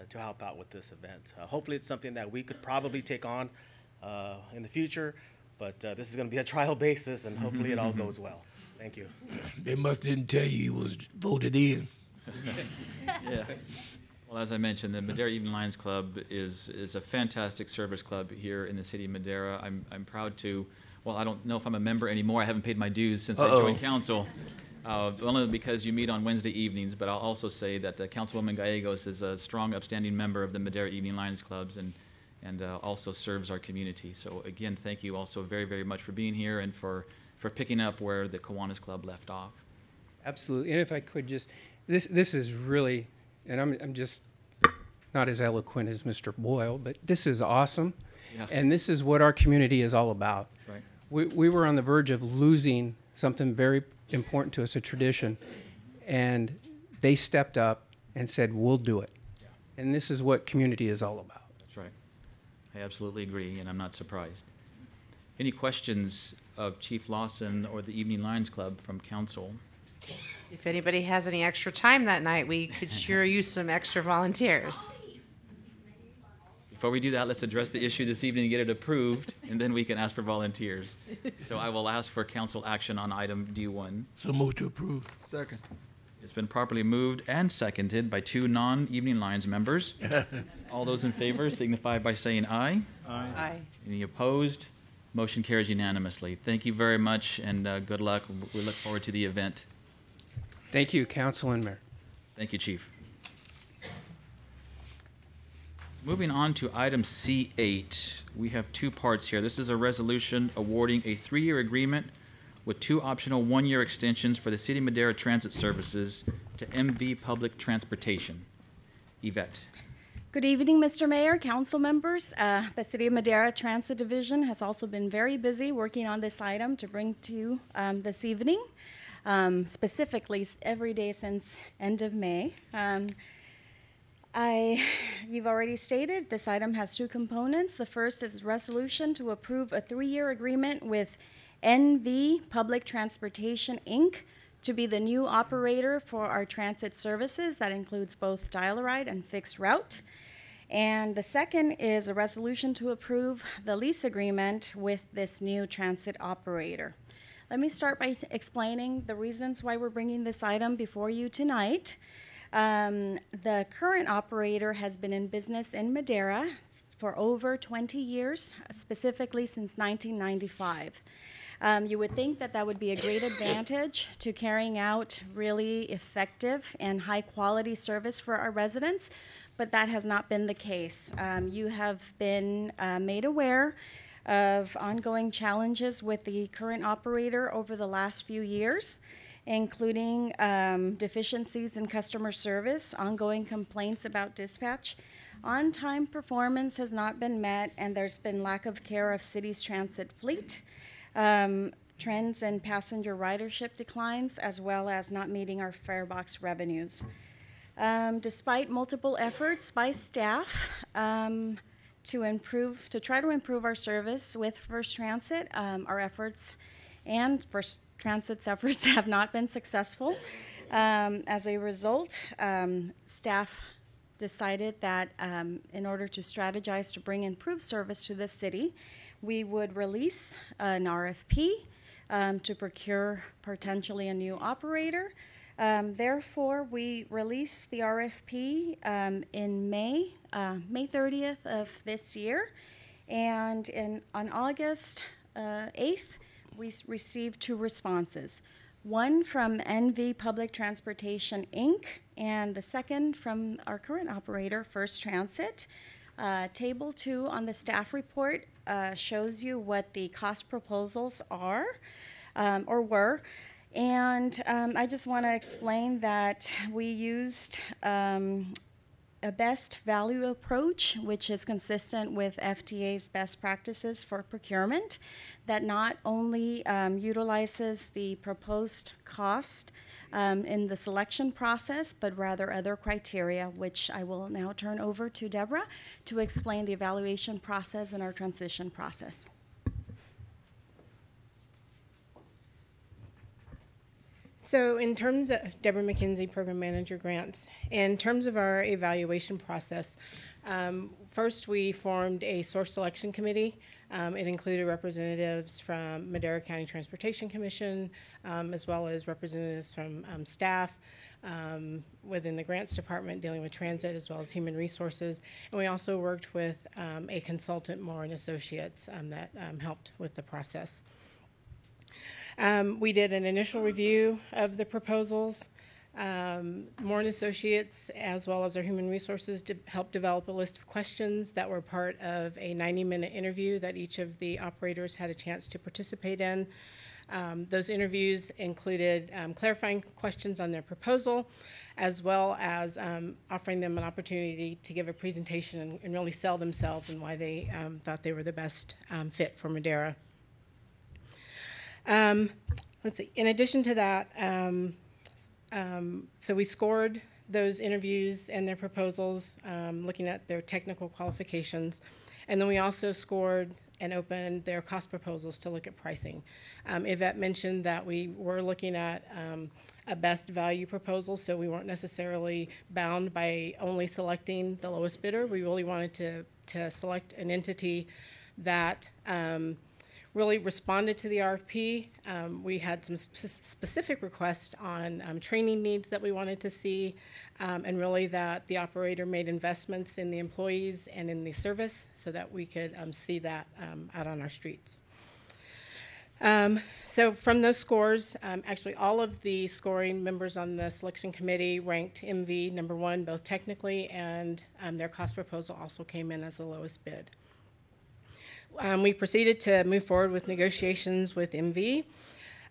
to help out with this event. Hopefully it's something that we could probably take on in the future, but this is going to be a trial basis, and hopefully it all goes well. Thank you. They must didn't tell you was voted in. Yeah. Well, as I mentioned, the Madera Evening Lions Club is a fantastic service club here in the city of Madera. I'm proud to, well, I don't know if I'm a member anymore. I haven't paid my dues since I joined council, only because you meet on Wednesday evenings. But I'll also say that Councilwoman Gallegos is a strong, upstanding member of the Madera Evening Lions Clubs and also serves our community. So again, thank you also very, very much for being here and for picking up where the Kiwanis Club left off. Absolutely. And if I could just, this is really, and I'm just not as eloquent as Mr. Boyle, but this is awesome. Yeah. And this is what our community is all about. Right. We were on the verge of losing something very important to us, a tradition, and they stepped up and said, we'll do it. Yeah. And this is what community is all about. That's right. I absolutely agree, and I'm not surprised. Any questions of Chief Lawson or the Evening Lions Club from council? If anybody has any extra time that night, we could sure use some extra volunteers. Before we do that, let's address the issue this evening and get it approved, and then we can ask for volunteers. So I will ask for council action on item D1. So move to approve. Second. It's been properly moved and seconded by 2 non-Evening Lions members. All those in favor signify by saying aye. Aye. Aye. Any opposed? Motion carries unanimously. Thank you very much, and good luck. We look forward to the event. Thank you, Council and Mayor. Thank you, Chief. Moving on to item C8, we have 2 parts here. This is a resolution awarding a 3-year agreement with 2 optional 1-year extensions for the City of Madera Transit Services to MV Public Transportation. Yvette. Good evening, Mr. Mayor, council members. The City of Madera Transit Division has also been very busy working on this item to bring to you this evening, specifically every day since end of May. You've already stated this item has two components. The first is resolution to approve a 3-year agreement with NV Public Transportation, Inc. to be the new operator for our transit services. That includes both dial-a-ride and fixed route. And the second is a resolution to approve the lease agreement with this new transit operator. Let me start by explaining the reasons why we're bringing this item before you tonight. The current operator has been in business in Madera for over 20 years, specifically since 1995. You would think that that would be a great advantage to carrying out really effective and high quality service for our residents, but that has not been the case. You have been made aware of ongoing challenges with the current operator over the last few years, including deficiencies in customer service, ongoing complaints about dispatch. On-time performance has not been met, and there's been lack of care of city's transit fleet. Trends in passenger ridership declines, as well as not meeting our fare box revenues. Despite multiple efforts by staff to try to improve our service with First Transit, our efforts and First Transit's efforts have not been successful. As a result, staff decided that in order to strategize to bring improved service to the city, we would release an RFP to procure potentially a new operator. Therefore, we released the RFP in May 30th of this year, and on August 8th, we received 2 responses. One from NV Public Transportation, Inc., and the second from our current operator, First Transit. Table 2 on the staff report shows you what the cost proposals are or were. And I just want to explain that we used a best value approach, which is consistent with FTA's best practices for procurement, that not only utilizes the proposed cost in the selection process, but rather other criteria, which I will now turn over to Deborah to explain the evaluation process and our transition process. So in terms of Deborah McKenzie, Program Manager Grants, in terms of our evaluation process, first we formed a source selection committee. It included representatives from Madera County Transportation Commission, as well as representatives from staff within the grants department dealing with transit, as well as human resources. And we also worked with a consultant, Moore and Associates, that helped with the process. We did an initial review of the proposals. Moore and Associates, as well as our human resources, helped develop a list of questions that were part of a 90-minute interview that each of the operators had a chance to participate in. Those interviews included clarifying questions on their proposal, as well as offering them an opportunity to give a presentation and really sell themselves and why they thought they were the best fit for Madera. Let's see, in addition to that, so we scored those interviews and their proposals, looking at their technical qualifications, and then we also scored and opened their cost proposals to look at pricing. Yvette mentioned that we were looking at a best value proposal, so we weren't necessarily bound by only selecting the lowest bidder. We really wanted to select an entity that really responded to the RFP. We had some specific requests on training needs that we wanted to see, and really that the operator made investments in the employees and in the service so that we could see that out on our streets. So from those scores, actually all of the scoring members on the selection committee ranked MV #1, both technically, and their cost proposal also came in as the lowest bid. We proceeded to move forward with negotiations with MV.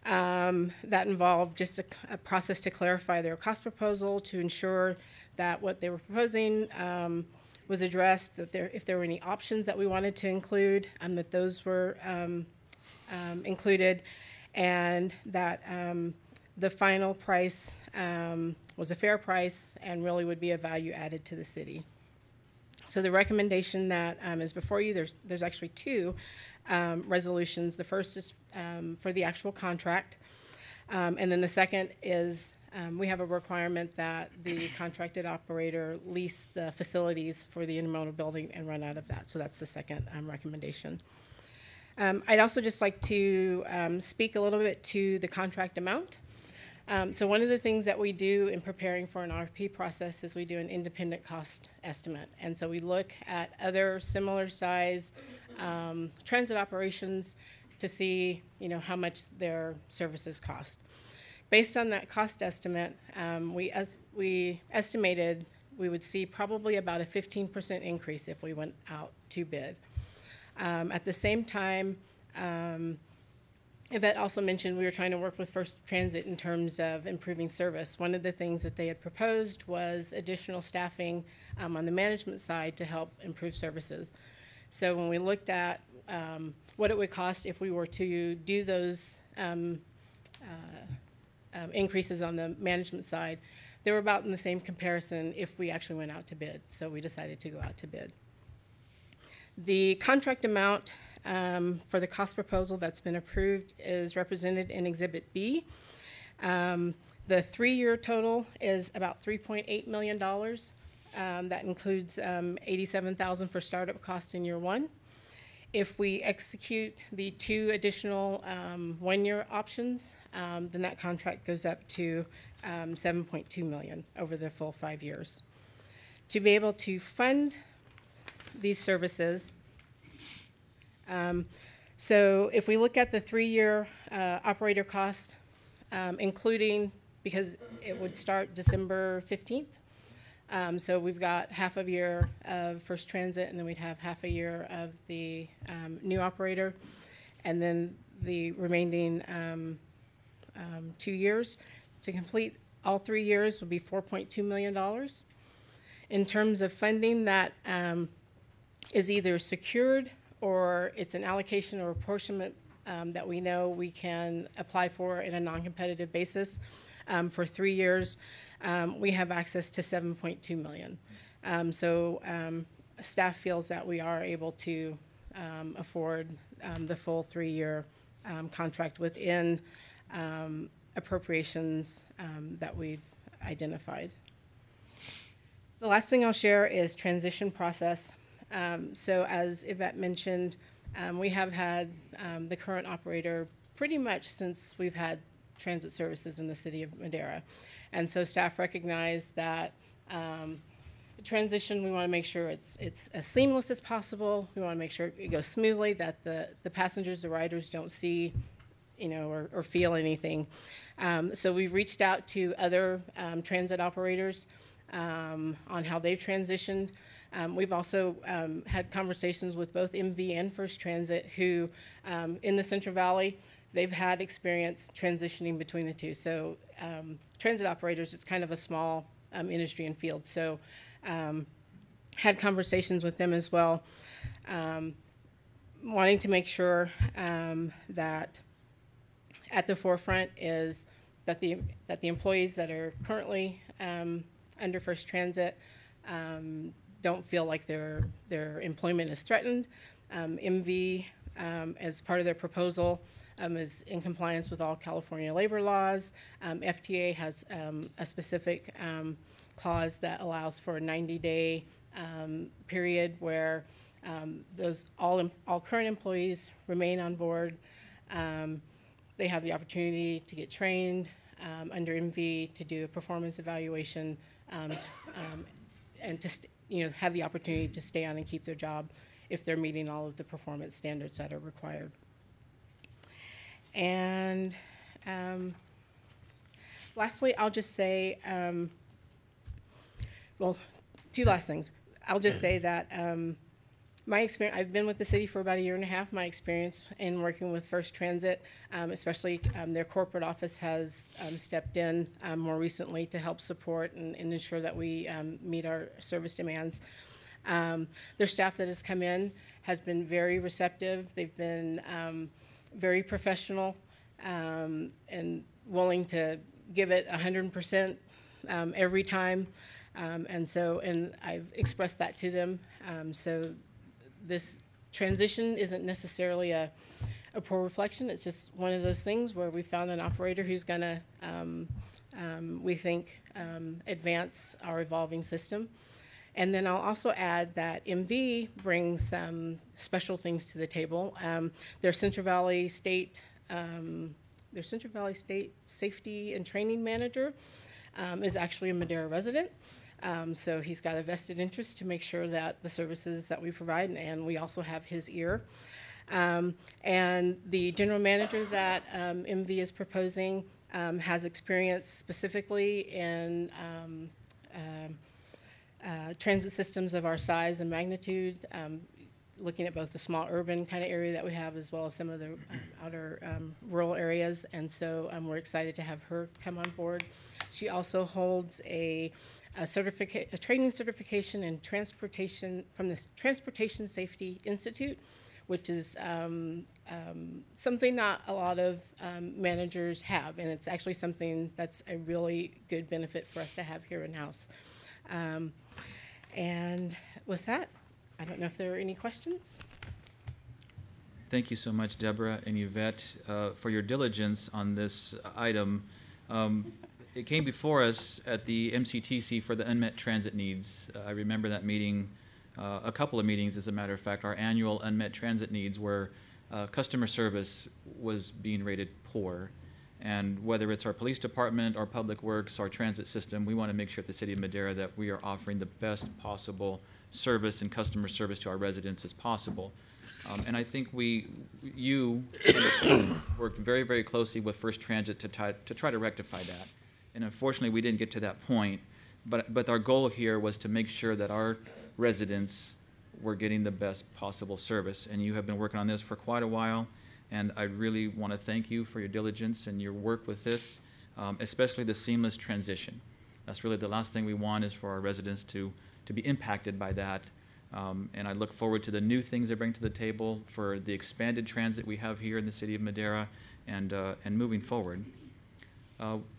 That involved just a process to clarify their cost proposal, to ensure that what they were proposing was addressed, that if there were any options that we wanted to include, that those were included, and that the final price was a fair price and really would be a value added to the city. So the recommendation that is before you, there's actually two resolutions. The first is for the actual contract, and then the second is we have a requirement that the contracted operator lease the facilities for the intermodal building and run out of that. So that's the second recommendation. I'd also just like to speak a little bit to the contract amount. So one of the things that we do in preparing for an RFP process is we do an independent cost estimate. And so we look at other similar size transit operations to see, how much their services cost. Based on that cost estimate, we estimated we would see probably about a 15% increase if we went out to bid. At the same time, Yvette also mentioned we were trying to work with First Transit in terms of improving service. One of the things that they had proposed was additional staffing on the management side to help improve services. So when we looked at what it would cost if we were to do those increases on the management side, they were about in the same comparison if we actually went out to bid. So we decided to go out to bid. The contract amount for the cost proposal that's been approved is represented in Exhibit B. The 3-year total is about $3.8 million. That includes $87,000 for startup costs in year 1. If we execute the 2 additional 1-year options, then that contract goes up to $7.2 million over the full 5 years. To be able to fund these services, so if we look at the 3-year operator cost, including, because it would start December 15th, so we've got half a year of First Transit, and then we'd have half a year of the new operator, and then the remaining 2 years. To complete all 3 years would be $4.2 million. In terms of funding, that is either secured or it's an allocation or apportionment that we know we can apply for in a non-competitive basis. For 3 years, we have access to $7.2 million. So staff feels that we are able to afford the full 3-year contract within appropriations that we've identified. The last thing I'll share is transition process. So as Yvette mentioned, we have had the current operator pretty much since we've had transit services in the city of Madera. And so staff recognize that transition, we want to make sure it's as seamless as possible. We want to make sure it goes smoothly, that the passengers, the riders don't see, or feel anything. So we've reached out to other transit operators on how they've transitioned. We've also had conversations with both MV and First Transit who, in the Central Valley, they've had experience transitioning between the two. So transit operators, it's kind of a small industry and field. So had conversations with them as well, wanting to make sure that at the forefront is that the employees that are currently under First Transit don't feel like their employment is threatened. MV, as part of their proposal, is in compliance with all California labor laws. FTA has a specific clause that allows for a 90-day period where all current employees remain on board. They have the opportunity to get trained under MV, to do a performance evaluation, and to have the opportunity to stay on and keep their job if they're meeting all of the performance standards that are required. And lastly, I'll just say, well, 2 last things. I'll just say that my experience, I've been with the city for about 1.5 years. My experience in working with First Transit, especially their corporate office, has stepped in more recently to help support and ensure that we meet our service demands. Their staff that has come in has been very receptive. They've been very professional, and willing to give it 100% every time. And I've expressed that to them. So this transition isn't necessarily a poor reflection. It's just one of those things where we found an operator who's going to, we think, advance our evolving system. And then I'll also add that MV brings some special things to the table. Their Central Valley State Safety and Training Manager is actually a Madera resident. So he's got a vested interest to make sure that the services that we provide, and we also have his ear. And the general manager that MV is proposing has experience specifically in transit systems of our size and magnitude, looking at both the small urban kind of area that we have as well as some of the outer rural areas. And so we're excited to have her come on board. She also holds a training certification in transportation from the Transportation Safety Institute, which is something not a lot of managers have, and it's actually something that's a really good benefit for us to have here in-house. And with that, I don't know if there are any questions. Thank you so much, Deborah and Yvette, for your diligence on this item. It came before us at the MCTC for the unmet transit needs. I remember that meeting, a couple of meetings, as a matter of fact, our annual unmet transit needs where customer service was being rated poor. And whether it's our police department, our public works, our transit system, we want to make sure at the City of Madera that we are offering the best possible service and customer service to our residents as possible. And I think you worked very, very closely with First Transit to try to rectify that. And unfortunately, we didn't get to that point. But our goal here was to make sure that our residents were getting the best possible service. And you have been working on this for quite a while. And I really want to thank you for your diligence and your work with this, especially the seamless transition. That's really the last thing we want, is for our residents to be impacted by that. And I look forward to the new things they bring to the table for the expanded transit we have here in the City of Madera and moving forward.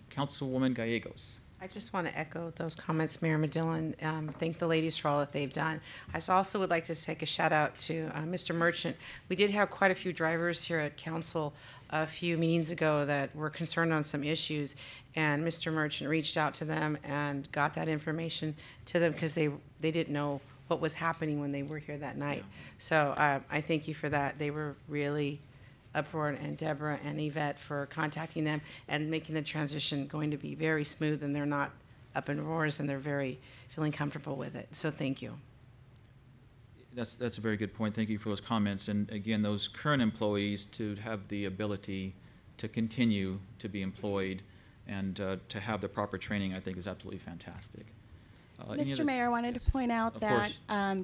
Councilwoman Gallegos. I just want to echo those comments, Mayor Medillin. Thank the ladies for all that they've done. I also would like to take a shout out to Mr. Merchant. We did have quite a few drivers here at council a few meetings ago that were concerned on some issues, and Mr. Merchant reached out to them and got that information to them because they didn't know what was happening when they were here that night. Yeah. So I thank you for that. They were really uproar, and Deborah and Yvette for contacting them and making the transition going to be very smooth, and they're not up in roars, and they're very feeling comfortable with it. So thank you. That's a very good point. Thank you for those comments. And again, those current employees to have the ability to continue to be employed and to have the proper training, I think is absolutely fantastic. Mr. Mayor, I wanted to point out that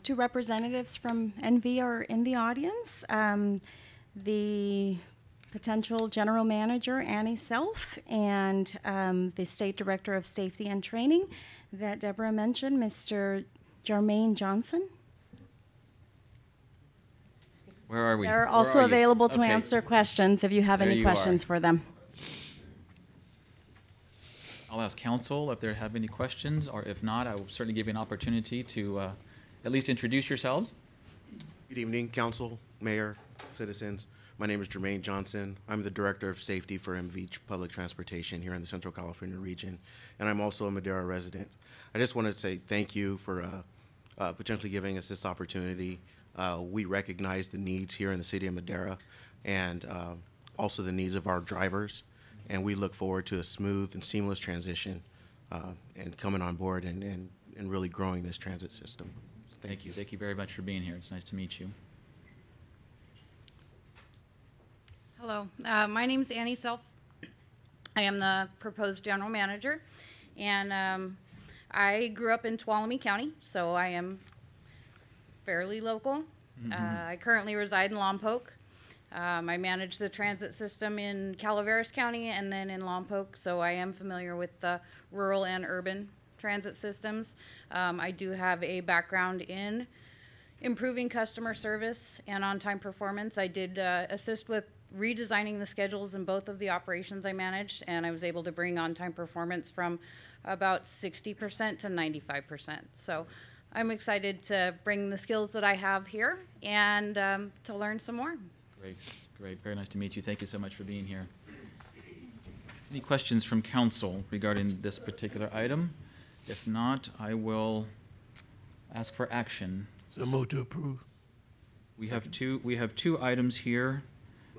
two representatives from NV are in the audience. The potential general manager, Annie Self, and the State Director of Safety and Training that Deborah mentioned, Mr. Jermaine Johnson. Where are we? They're also available to answer questions if you have any questions for them. I'll ask council if they have any questions, or if not, I will certainly give you an opportunity to at least introduce yourselves. Good evening, council, mayor, citizens. My name is Jermaine Johnson. I'm the Director of Safety for MV Public Transportation here in the Central California region, and I'm also a Madera resident. I just want to say thank you for potentially giving us this opportunity. We recognize the needs here in the City of Madera and also the needs of our drivers, and we look forward to a smooth and seamless transition and coming on board and really growing this transit system. So thank you. Thank you very much for being here. It's nice to meet you. Hello, my name is Annie Self. I am the proposed general manager, and I grew up in Tuolumne County, so I am fairly local. I currently reside in Lompoc. I manage the transit system in Calaveras County and then in Lompoc, so I am familiar with the rural and urban transit systems. I do have a background in improving customer service and on-time performance. I did assist with redesigning the schedules in both of the operations I managed, and I was able to bring on-time performance from about 60% to 95%. So I'm excited to bring the skills that I have here and to learn some more. Great, great. Very nice to meet you. Thank you so much for being here. Any questions from council regarding this particular item? If not, I will ask for action. So move to approve. We have two items here,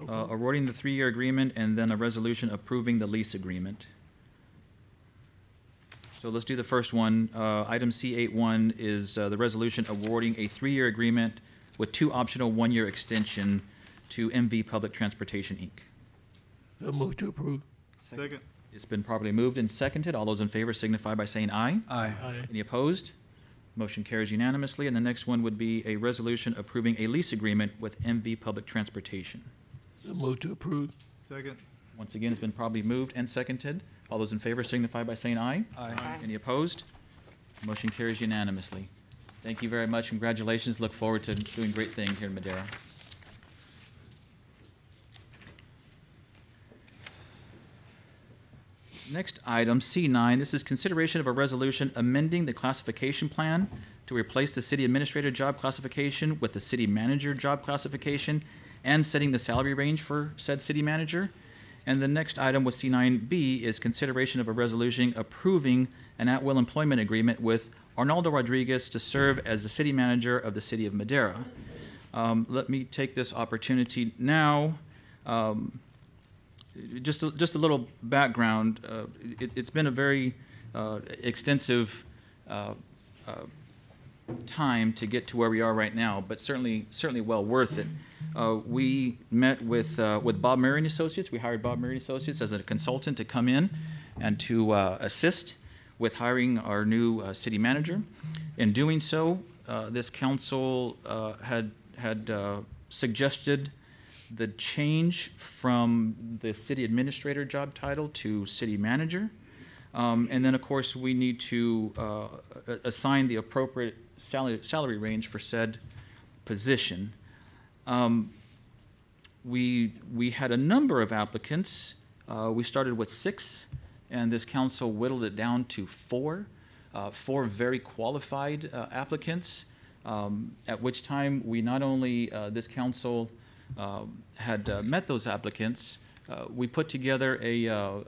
awarding the 3-year agreement and then a resolution approving the lease agreement. So let's do the first one. Item C81 is the resolution awarding a 3-year agreement with 2 optional 1-year extension to MV Public Transportation, Inc. So move to approve. Second. It's been properly moved and seconded. All those in favor signify by saying aye. Aye. Aye. Any opposed? Motion carries unanimously. And the next one would be a resolution approving a lease agreement with MV Public Transportation. So move to approve. Second. Once again, it's been probably moved and seconded. All those in favor signify by saying aye. Aye. Aye. Any opposed? Motion carries unanimously. Thank you very much. Congratulations. Look forward to doing great things here in Madera. Next item, C9, this is consideration of a resolution amending the classification plan to replace the city administrator job classification with the city manager job classification and setting the salary range for said city manager. And the next item with C9B is consideration of a resolution approving an at-will employment agreement with Arnaldo Rodriguez to serve as the city manager of the city of Madera. Let me take this opportunity now. Just a little background. It's been a very extensive time to get to where we are right now, but certainly well worth it. We met with Bob Murray and Associates. We hired Bob Murray and Associates as a consultant to come in and to assist with hiring our new city manager. In doing so, this council had suggested the change from the city administrator job title to city manager. And then, of course, we need to assign the appropriate salary range for said position. We had a number of applicants. We started with 6, and this council whittled it down to 4 very qualified applicants, at which time we not only, this council had met those applicants, we put together a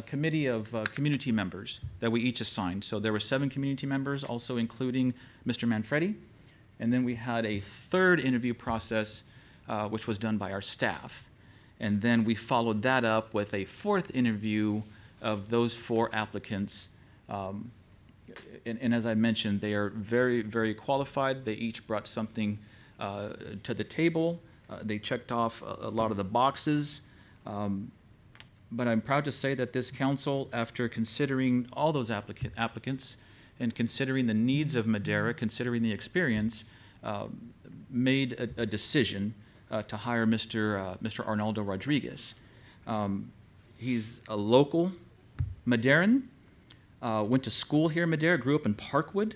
committee of community members that we each assigned. So there were 7 community members, also including Mr. Manfredi. And then we had a 3rd interview process, which was done by our staff. And then we followed that up with a 4th interview of those 4 applicants. And as I mentioned, they are very, very qualified. They each brought something to the table. They checked off a lot of the boxes. But I'm proud to say that this council, after considering all those applicants and considering the needs of Madera, considering the experience, made a decision to hire Mr. Arnaldo Rodriguez. He's a local Maderan, went to school here in Madera, grew up in Parkwood.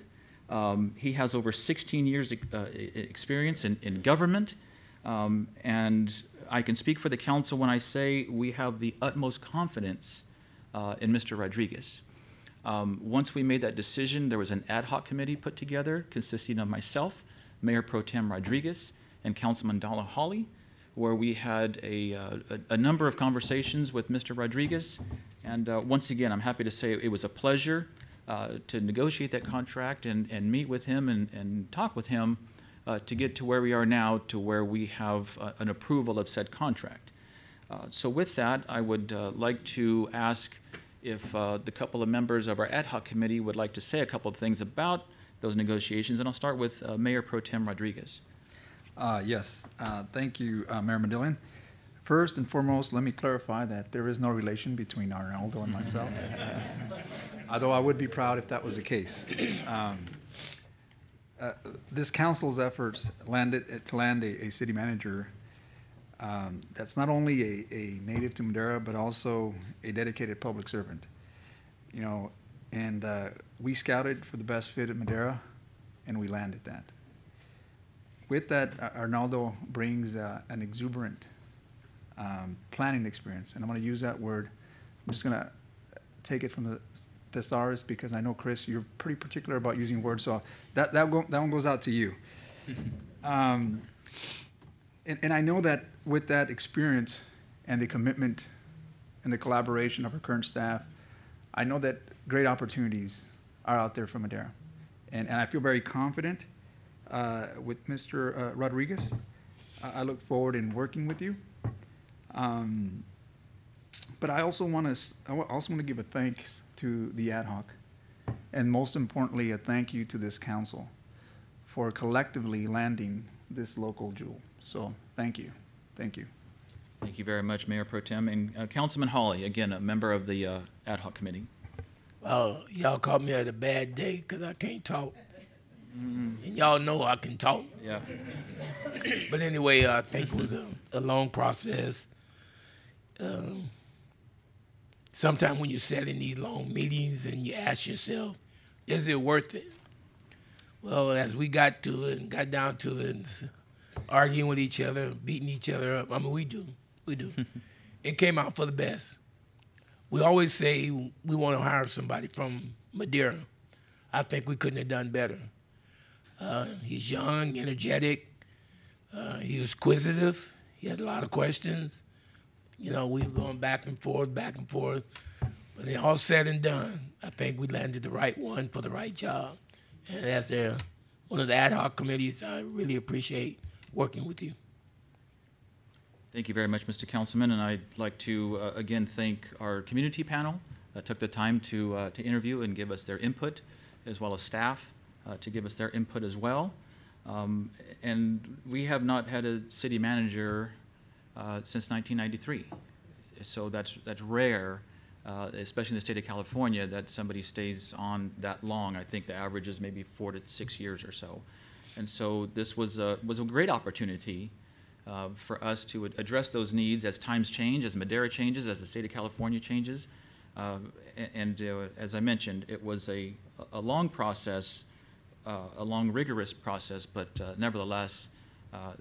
He has over 16 years experience in government. And I can speak for the council when I say we have the utmost confidence in Mr. Rodriguez. Once we made that decision, there was an ad hoc committee put together consisting of myself, Mayor Pro Tem Rodriguez, and Councilman Dalla Hawley, where we had a number of conversations with Mr. Rodriguez. And once again, I'm happy to say it was a pleasure to negotiate that contract and meet with him and talk with him to get to where we are now, to where we have an approval of said contract. So with that, I would like to ask if the couple of members of our ad hoc committee would like to say a couple of things about those negotiations, and I'll start with Mayor Pro Tem Rodriguez. Yes, thank you, Mayor Medillion. First and foremost, let me clarify that there is no relation between Arnaldo and myself, although I would be proud if that was the case. This council's efforts to land a city manager that's not only a native to Madera, but also a dedicated public servant. You know, and we scouted for the best fit at Madera, and we landed that. With that, Arnaldo brings an exuberant planning experience. And I'm going to use that word. I'm just going to take it from the thesaurus because I know, Chris, you're pretty particular about using words. So that one goes out to you. And I know that with that experience and the commitment and the collaboration of our current staff, I know that great opportunities are out there for Madera. And I feel very confident with Mr. Rodriguez. I look forward in working with you. But I also want to give a thanks to the ad hoc, and most importantly, a thank you to this council for collectively landing this local jewel. So thank you. Thank you. Thank you very much, Mayor Pro Tem. And Councilman Hawley, again, a member of the ad hoc committee. Y'all caught me at a bad day because I can't talk. And y'all know I can talk. Yeah. But anyway, I think it was a long process. Sometimes when you sit in these long meetings and you ask yourself, is it worth it? Well, as we got to it and got down to it, and arguing with each other, beating each other up, I mean, we do. It came out for the best. We always say we want to hire somebody from Madera. I think we couldn't have done better. He's young, energetic. He was inquisitive. He had a lot of questions. You know, we were going back and forth. But it all said and done, I think we landed the right one for the right job. And as one of the ad hoc committees, I really appreciate working with you. Thank you very much, Mr. Councilman, and I'd like to again thank our community panel that took the time to interview and give us their input, as well as staff to give us their input as well. And we have not had a city manager since 1993, so that's rare, especially in the state of California, that somebody stays on that long. I think the average is maybe 4 to 6 years or so, and so this was a great opportunity for us to address those needs as times change, as Madera changes, as the state of California changes. As I mentioned, it was a long process, a long, rigorous process, but nevertheless,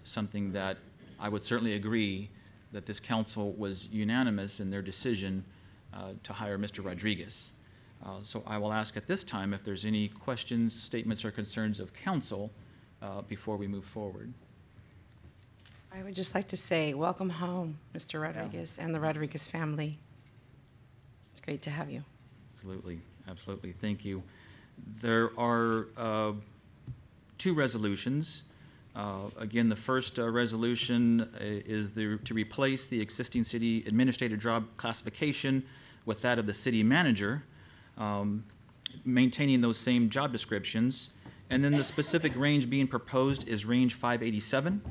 something that I would certainly agree that this council was unanimous in their decision to hire Mr. Rodriguez. So I will ask at this time if there's any questions, statements, or concerns of council before we move forward. I would just like to say, welcome home, Mr. Rodriguez and the Rodriguez family. It's great to have you. Absolutely, absolutely. Thank you. There are 2 resolutions. Again, the first resolution is to replace the existing city administrator job classification with that of the city manager, maintaining those same job descriptions. And then the specific range being proposed is range 587,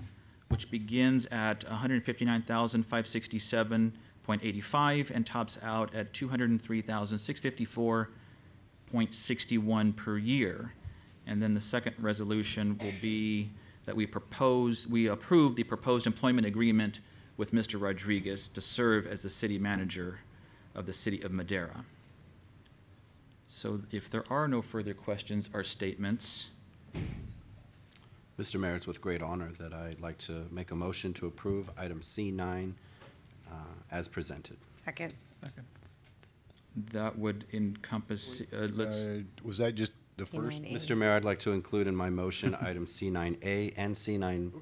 which begins at $159,567.85 and tops out at $203,654.61 per year. And then the second resolution will be that we approve the proposed employment agreement with Mr. Rodriguez to serve as the city manager of the city of Madera. So if there are no further questions or statements. Mr. Mayor, it's with great honor that I'd like to make a motion to approve item C9 as presented. Second. That would encompass, was that just the first? Mr. Mayor, I'd like to include in my motion item C9A and C9.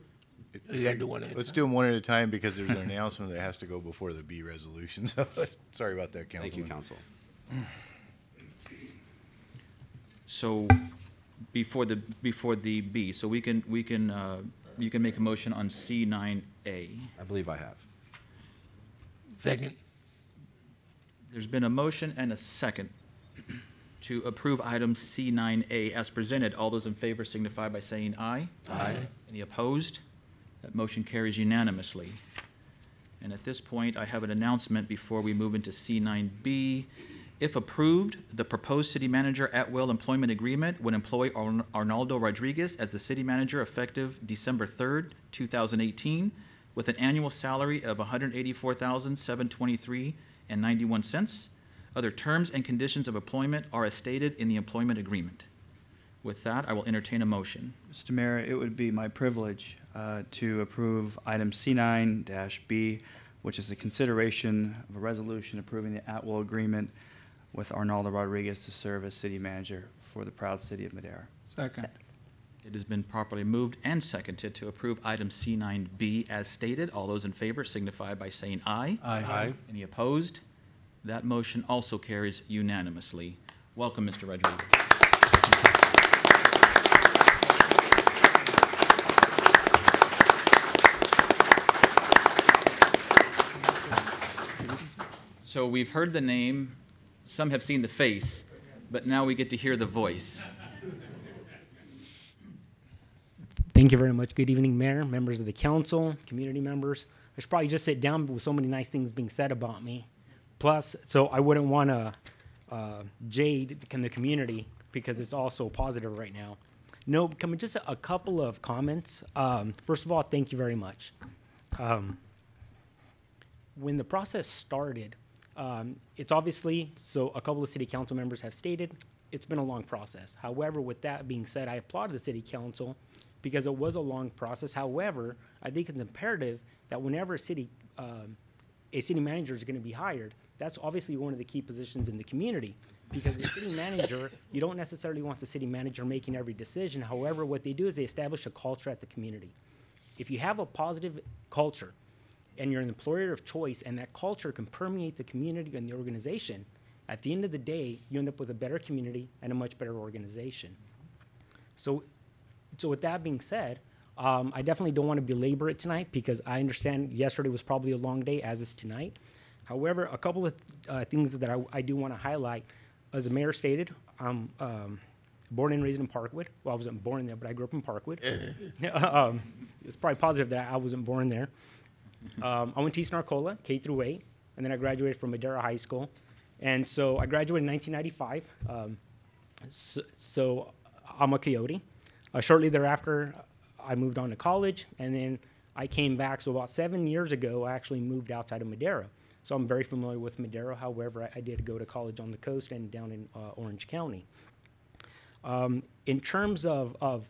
You gotta do one at a Let's time. do them one at a time because there's an announcement that has to go before the B resolution. So sorry about that, Councilman. Thank you, Council. So before the B, so you can make a motion on C9A. I believe I have. Second. There's been a motion and a second to approve item C9A as presented. All those in favor signify by saying aye. Aye. Any opposed? That motion carries unanimously. And at this point, I have an announcement before we move into C9B. If approved, the proposed city manager at-will employment agreement would employ Arnaldo Rodriguez as the city manager effective December 3rd, 2018, with an annual salary of $184,723.91. Other terms and conditions of employment are as stated in the employment agreement. With that, I will entertain a motion. Mr. Mayor, it would be my privilege to approve item C9-B which is a consideration of a resolution approving the at-will agreement with Arnaldo Rodriguez to serve as city manager for the proud city of Madera. Second. It has been properly moved and seconded to approve item C9B as stated. All those in favor signify by saying aye. Aye. Aye. Any opposed? That motion also carries unanimously. Welcome, Mr. Rodriguez. So we've heard the name, some have seen the face, but now we get to hear the voice. Thank you very much. Good evening, Mayor, members of the council, community members. I should probably just sit down with so many nice things being said about me. Plus, so I wouldn't want to jade the community because it's all so positive right now. No, just a couple of comments. First of all, thank you very much. When the process started, it's obviously, so a couple of city council members have stated, it's been a long process. However, with that being said, I applaud the city council because it was a long process. However, I think it's imperative that whenever a city manager is going to be hired, that's obviously one of the key positions in the community. Because the city manager, you don't necessarily want the city manager making every decision. However, what they do is they establish a culture at the community. If you have a positive culture and you're an employer of choice and that culture can permeate the community and the organization, at the end of the day, you end up with a better community and a much better organization. So with that being said, I definitely don't want to belabor it tonight because I understand yesterday was probably a long day, as is tonight. However, a couple of things that I do want to highlight. As the mayor stated, I'm born and raised in Parkwood. Well, I wasn't born there, but I grew up in Parkwood. It's probably positive that I wasn't born there. I went to East Narcola, K through 8, and then I graduated from Madera High School. And so I graduated in 1995. So I'm a Coyote. Shortly thereafter, I moved on to college, and then I came back. So about 7 years ago, I actually moved outside of Madera. So I'm very familiar with Madera. However, I did go to college on the coast and down in Orange County. In terms of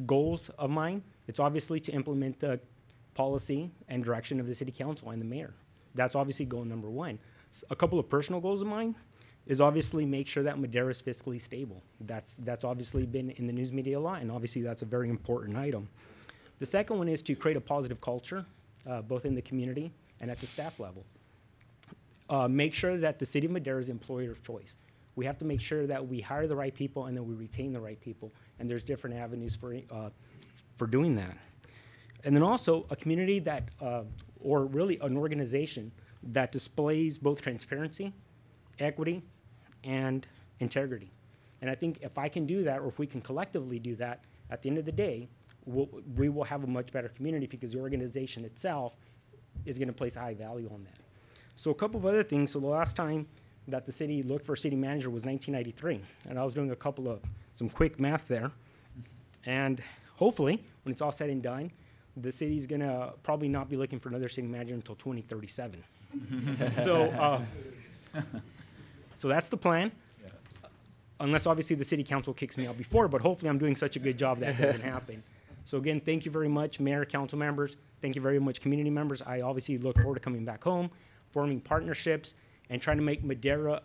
goals of mine, it's obviously to implement the policy and direction of the city council and the mayor. That's obviously goal number one. A couple of personal goals of mine is obviously make sure that Madera is fiscally stable. That's obviously been in the news media a lot, and obviously that's a very important item. The second one is to create a positive culture, both in the community and at the staff level. Make sure that the city of Madera is employer of choice. We have to make sure that we hire the right people and that we retain the right people, and there's different avenues for doing that. And then also a community that, or really an organization that displays both transparency, equity, and integrity. And I think if I can do that, or if we can collectively do that, at the end of the day, we will have a much better community because the organization itself is going to place a high value on that. So a couple of other things. So the last time that the city looked for a city manager was 1993. And I was doing some quick math there. And hopefully, when it's all said and done, the city's going to probably not be looking for another city manager until 2037. So that's the plan. Yeah. Unless obviously the city council kicks me out before, but hopefully I'm doing such a good job that doesn't happen. So again, thank you very much, Mayor, council members. Thank you very much, community members. I obviously look forward to coming back home, forming partnerships, and trying to make Madera,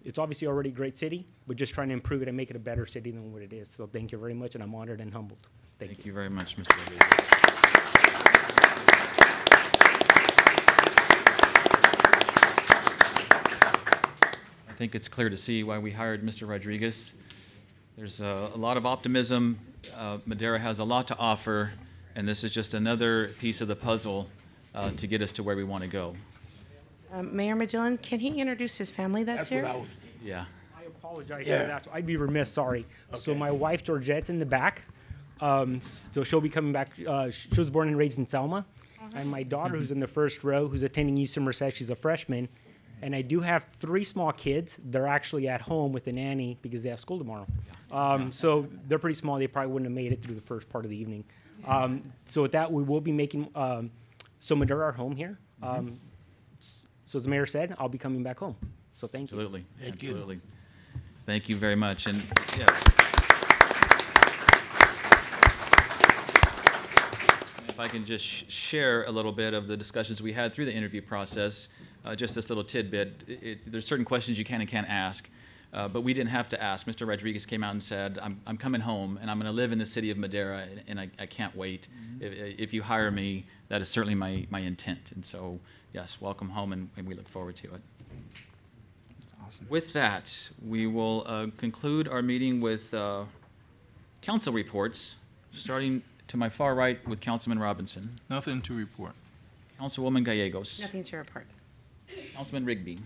it's obviously already a great city, but just trying to improve it and make it a better city than what it is. So thank you very much, and I'm honored and humbled. Thank you very much, Mr. Rodriguez. I think it's clear to see why we hired Mr. Rodriguez. There's a lot of optimism. Madera has a lot to offer, and this is just another piece of the puzzle to get us to where we want to go. Mayor Magellan, can he introduce his family that's here? Yeah. I apologize for that. So I'd be remiss, sorry. Okay. So my wife, Georgette's in the back. So she'll be coming back. She was born and raised in Selma. And my daughter, who's in the first row, who's attending UC Merced, she's a freshman. And I do have 3 small kids. They're actually at home with a nanny because they have school tomorrow. So they're pretty small. They probably wouldn't have made it through the first part of the evening. So with that, we will be making Madera our home here. So as the mayor said, I'll be coming back home. So thank you. Absolutely. Absolutely. Thank you very much. And yeah. if I can just share a little bit of the discussions we had through the interview process, just this little tidbit. There's certain questions you can and can't ask, but we didn't have to ask. Mr. Rodriguez came out and said, I'm coming home, and I'm going to live in the city of Madera, and I can't wait. If you hire me, that is certainly my intent. And so, yes, welcome home, and we look forward to it. Awesome. With that, we will conclude our meeting with council reports, starting to my far right with Councilman Robinson. Nothing to report. Councilwoman Gallegos. Nothing to report. Councilman Rigby.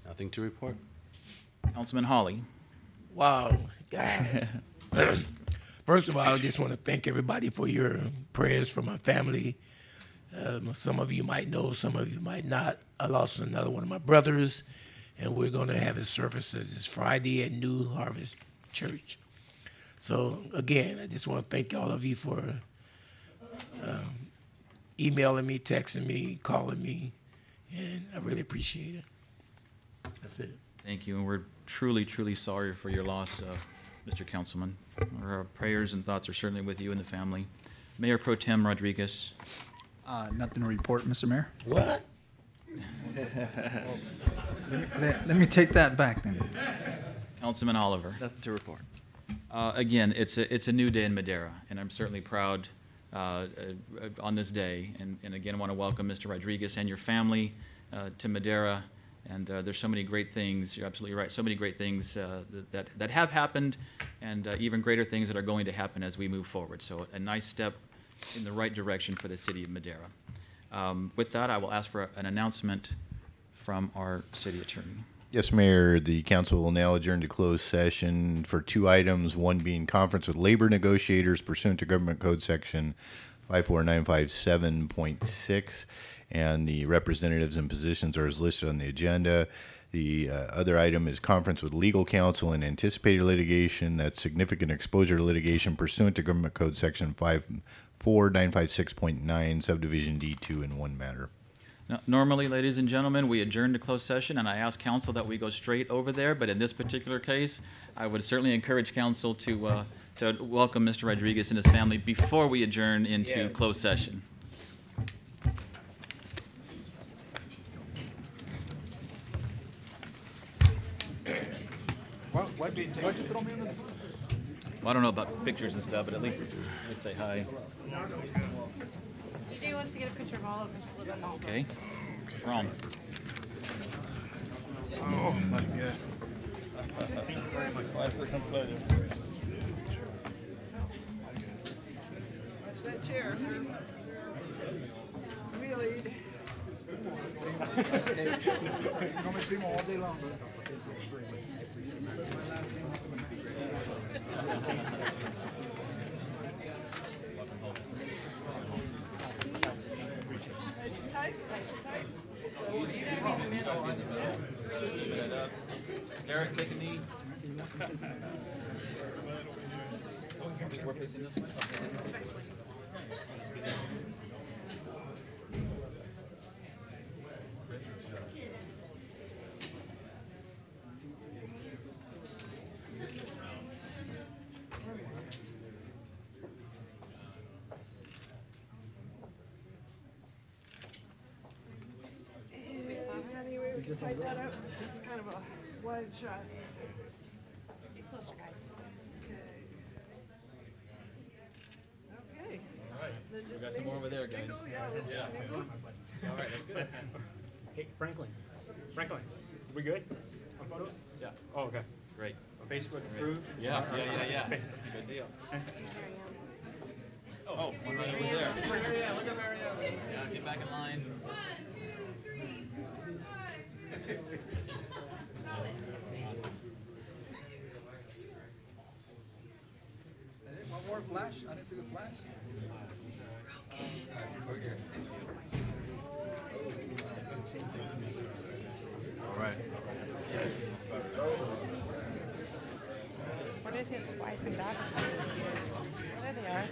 Nothing to report. Councilman Hawley. Wow, guys. First of all, I just want to thank everybody for your prayers for my family. Some of you might know, some of you might not. I lost another one of my brothers, and we're going to have his services this Friday at New Harvest Church. So, again, I just want to thank all of you for emailing me, texting me, calling me, and I really appreciate it. That's it. Thank you, and we're truly, truly sorry for your loss, Mr. Councilman. Our prayers and thoughts are certainly with you and the family. Mayor Pro Tem Rodriguez. Nothing to report, Mr. Mayor. What? Let me take that back then. Councilman Oliver. Nothing to report. Again, it's a new day in Madera, and I'm certainly proud on this day. And again, I want to welcome Mr. Rodriguez and your family to Madera. And there's so many great things. You're absolutely right. So many great things that have happened, and even greater things that are going to happen as we move forward. So a nice step in the right direction for the city of Madera. With that, I will ask for an announcement from our city attorney. Yes, Mayor. The council will now adjourn to closed session for two items, one being conference with labor negotiators pursuant to Government Code Section 54957.6, and the representatives and positions are as listed on the agenda. The other item is conference with legal counsel and anticipated litigation. That's significant exposure to litigation pursuant to Government Code Section 54956.9, subdivision D2 in one matter. Now, normally, ladies and gentlemen, we adjourn to closed session, and I ask council that we go straight over there. But in this particular case, I would certainly encourage council to welcome Mr. Rodriguez and his family before we adjourn into closed session. Why'd you throw me in the... Well, I don't know about pictures and stuff, but at least say hi. DJ wants to get a picture of all of us with them all. Okay. Ron. Oh, my God. Thank you very much. My pleasure. Watch that chair. Really? all day long, brother. Nice and tight, nice and tight. You gotta be in the middle. Derek, take a knee. We're facing this way. Tight that up. It's kind of a wide shot. Get closer, guys. Okay. All right. Then We just got some more over there, guys. mingle, yeah, let's just mingle. All right, that's good. Hey, Franklin, we good on photos? Yeah. Oh, okay. Great. Facebook approved? Yeah. Facebook. Good deal. Oh, one right over there. Look at Mariana. Yeah, get back in line. 1, 2, 3, 4, 5, 6. One more flash? I didn't see the flash. All right. What is his wife and daughter? There they are.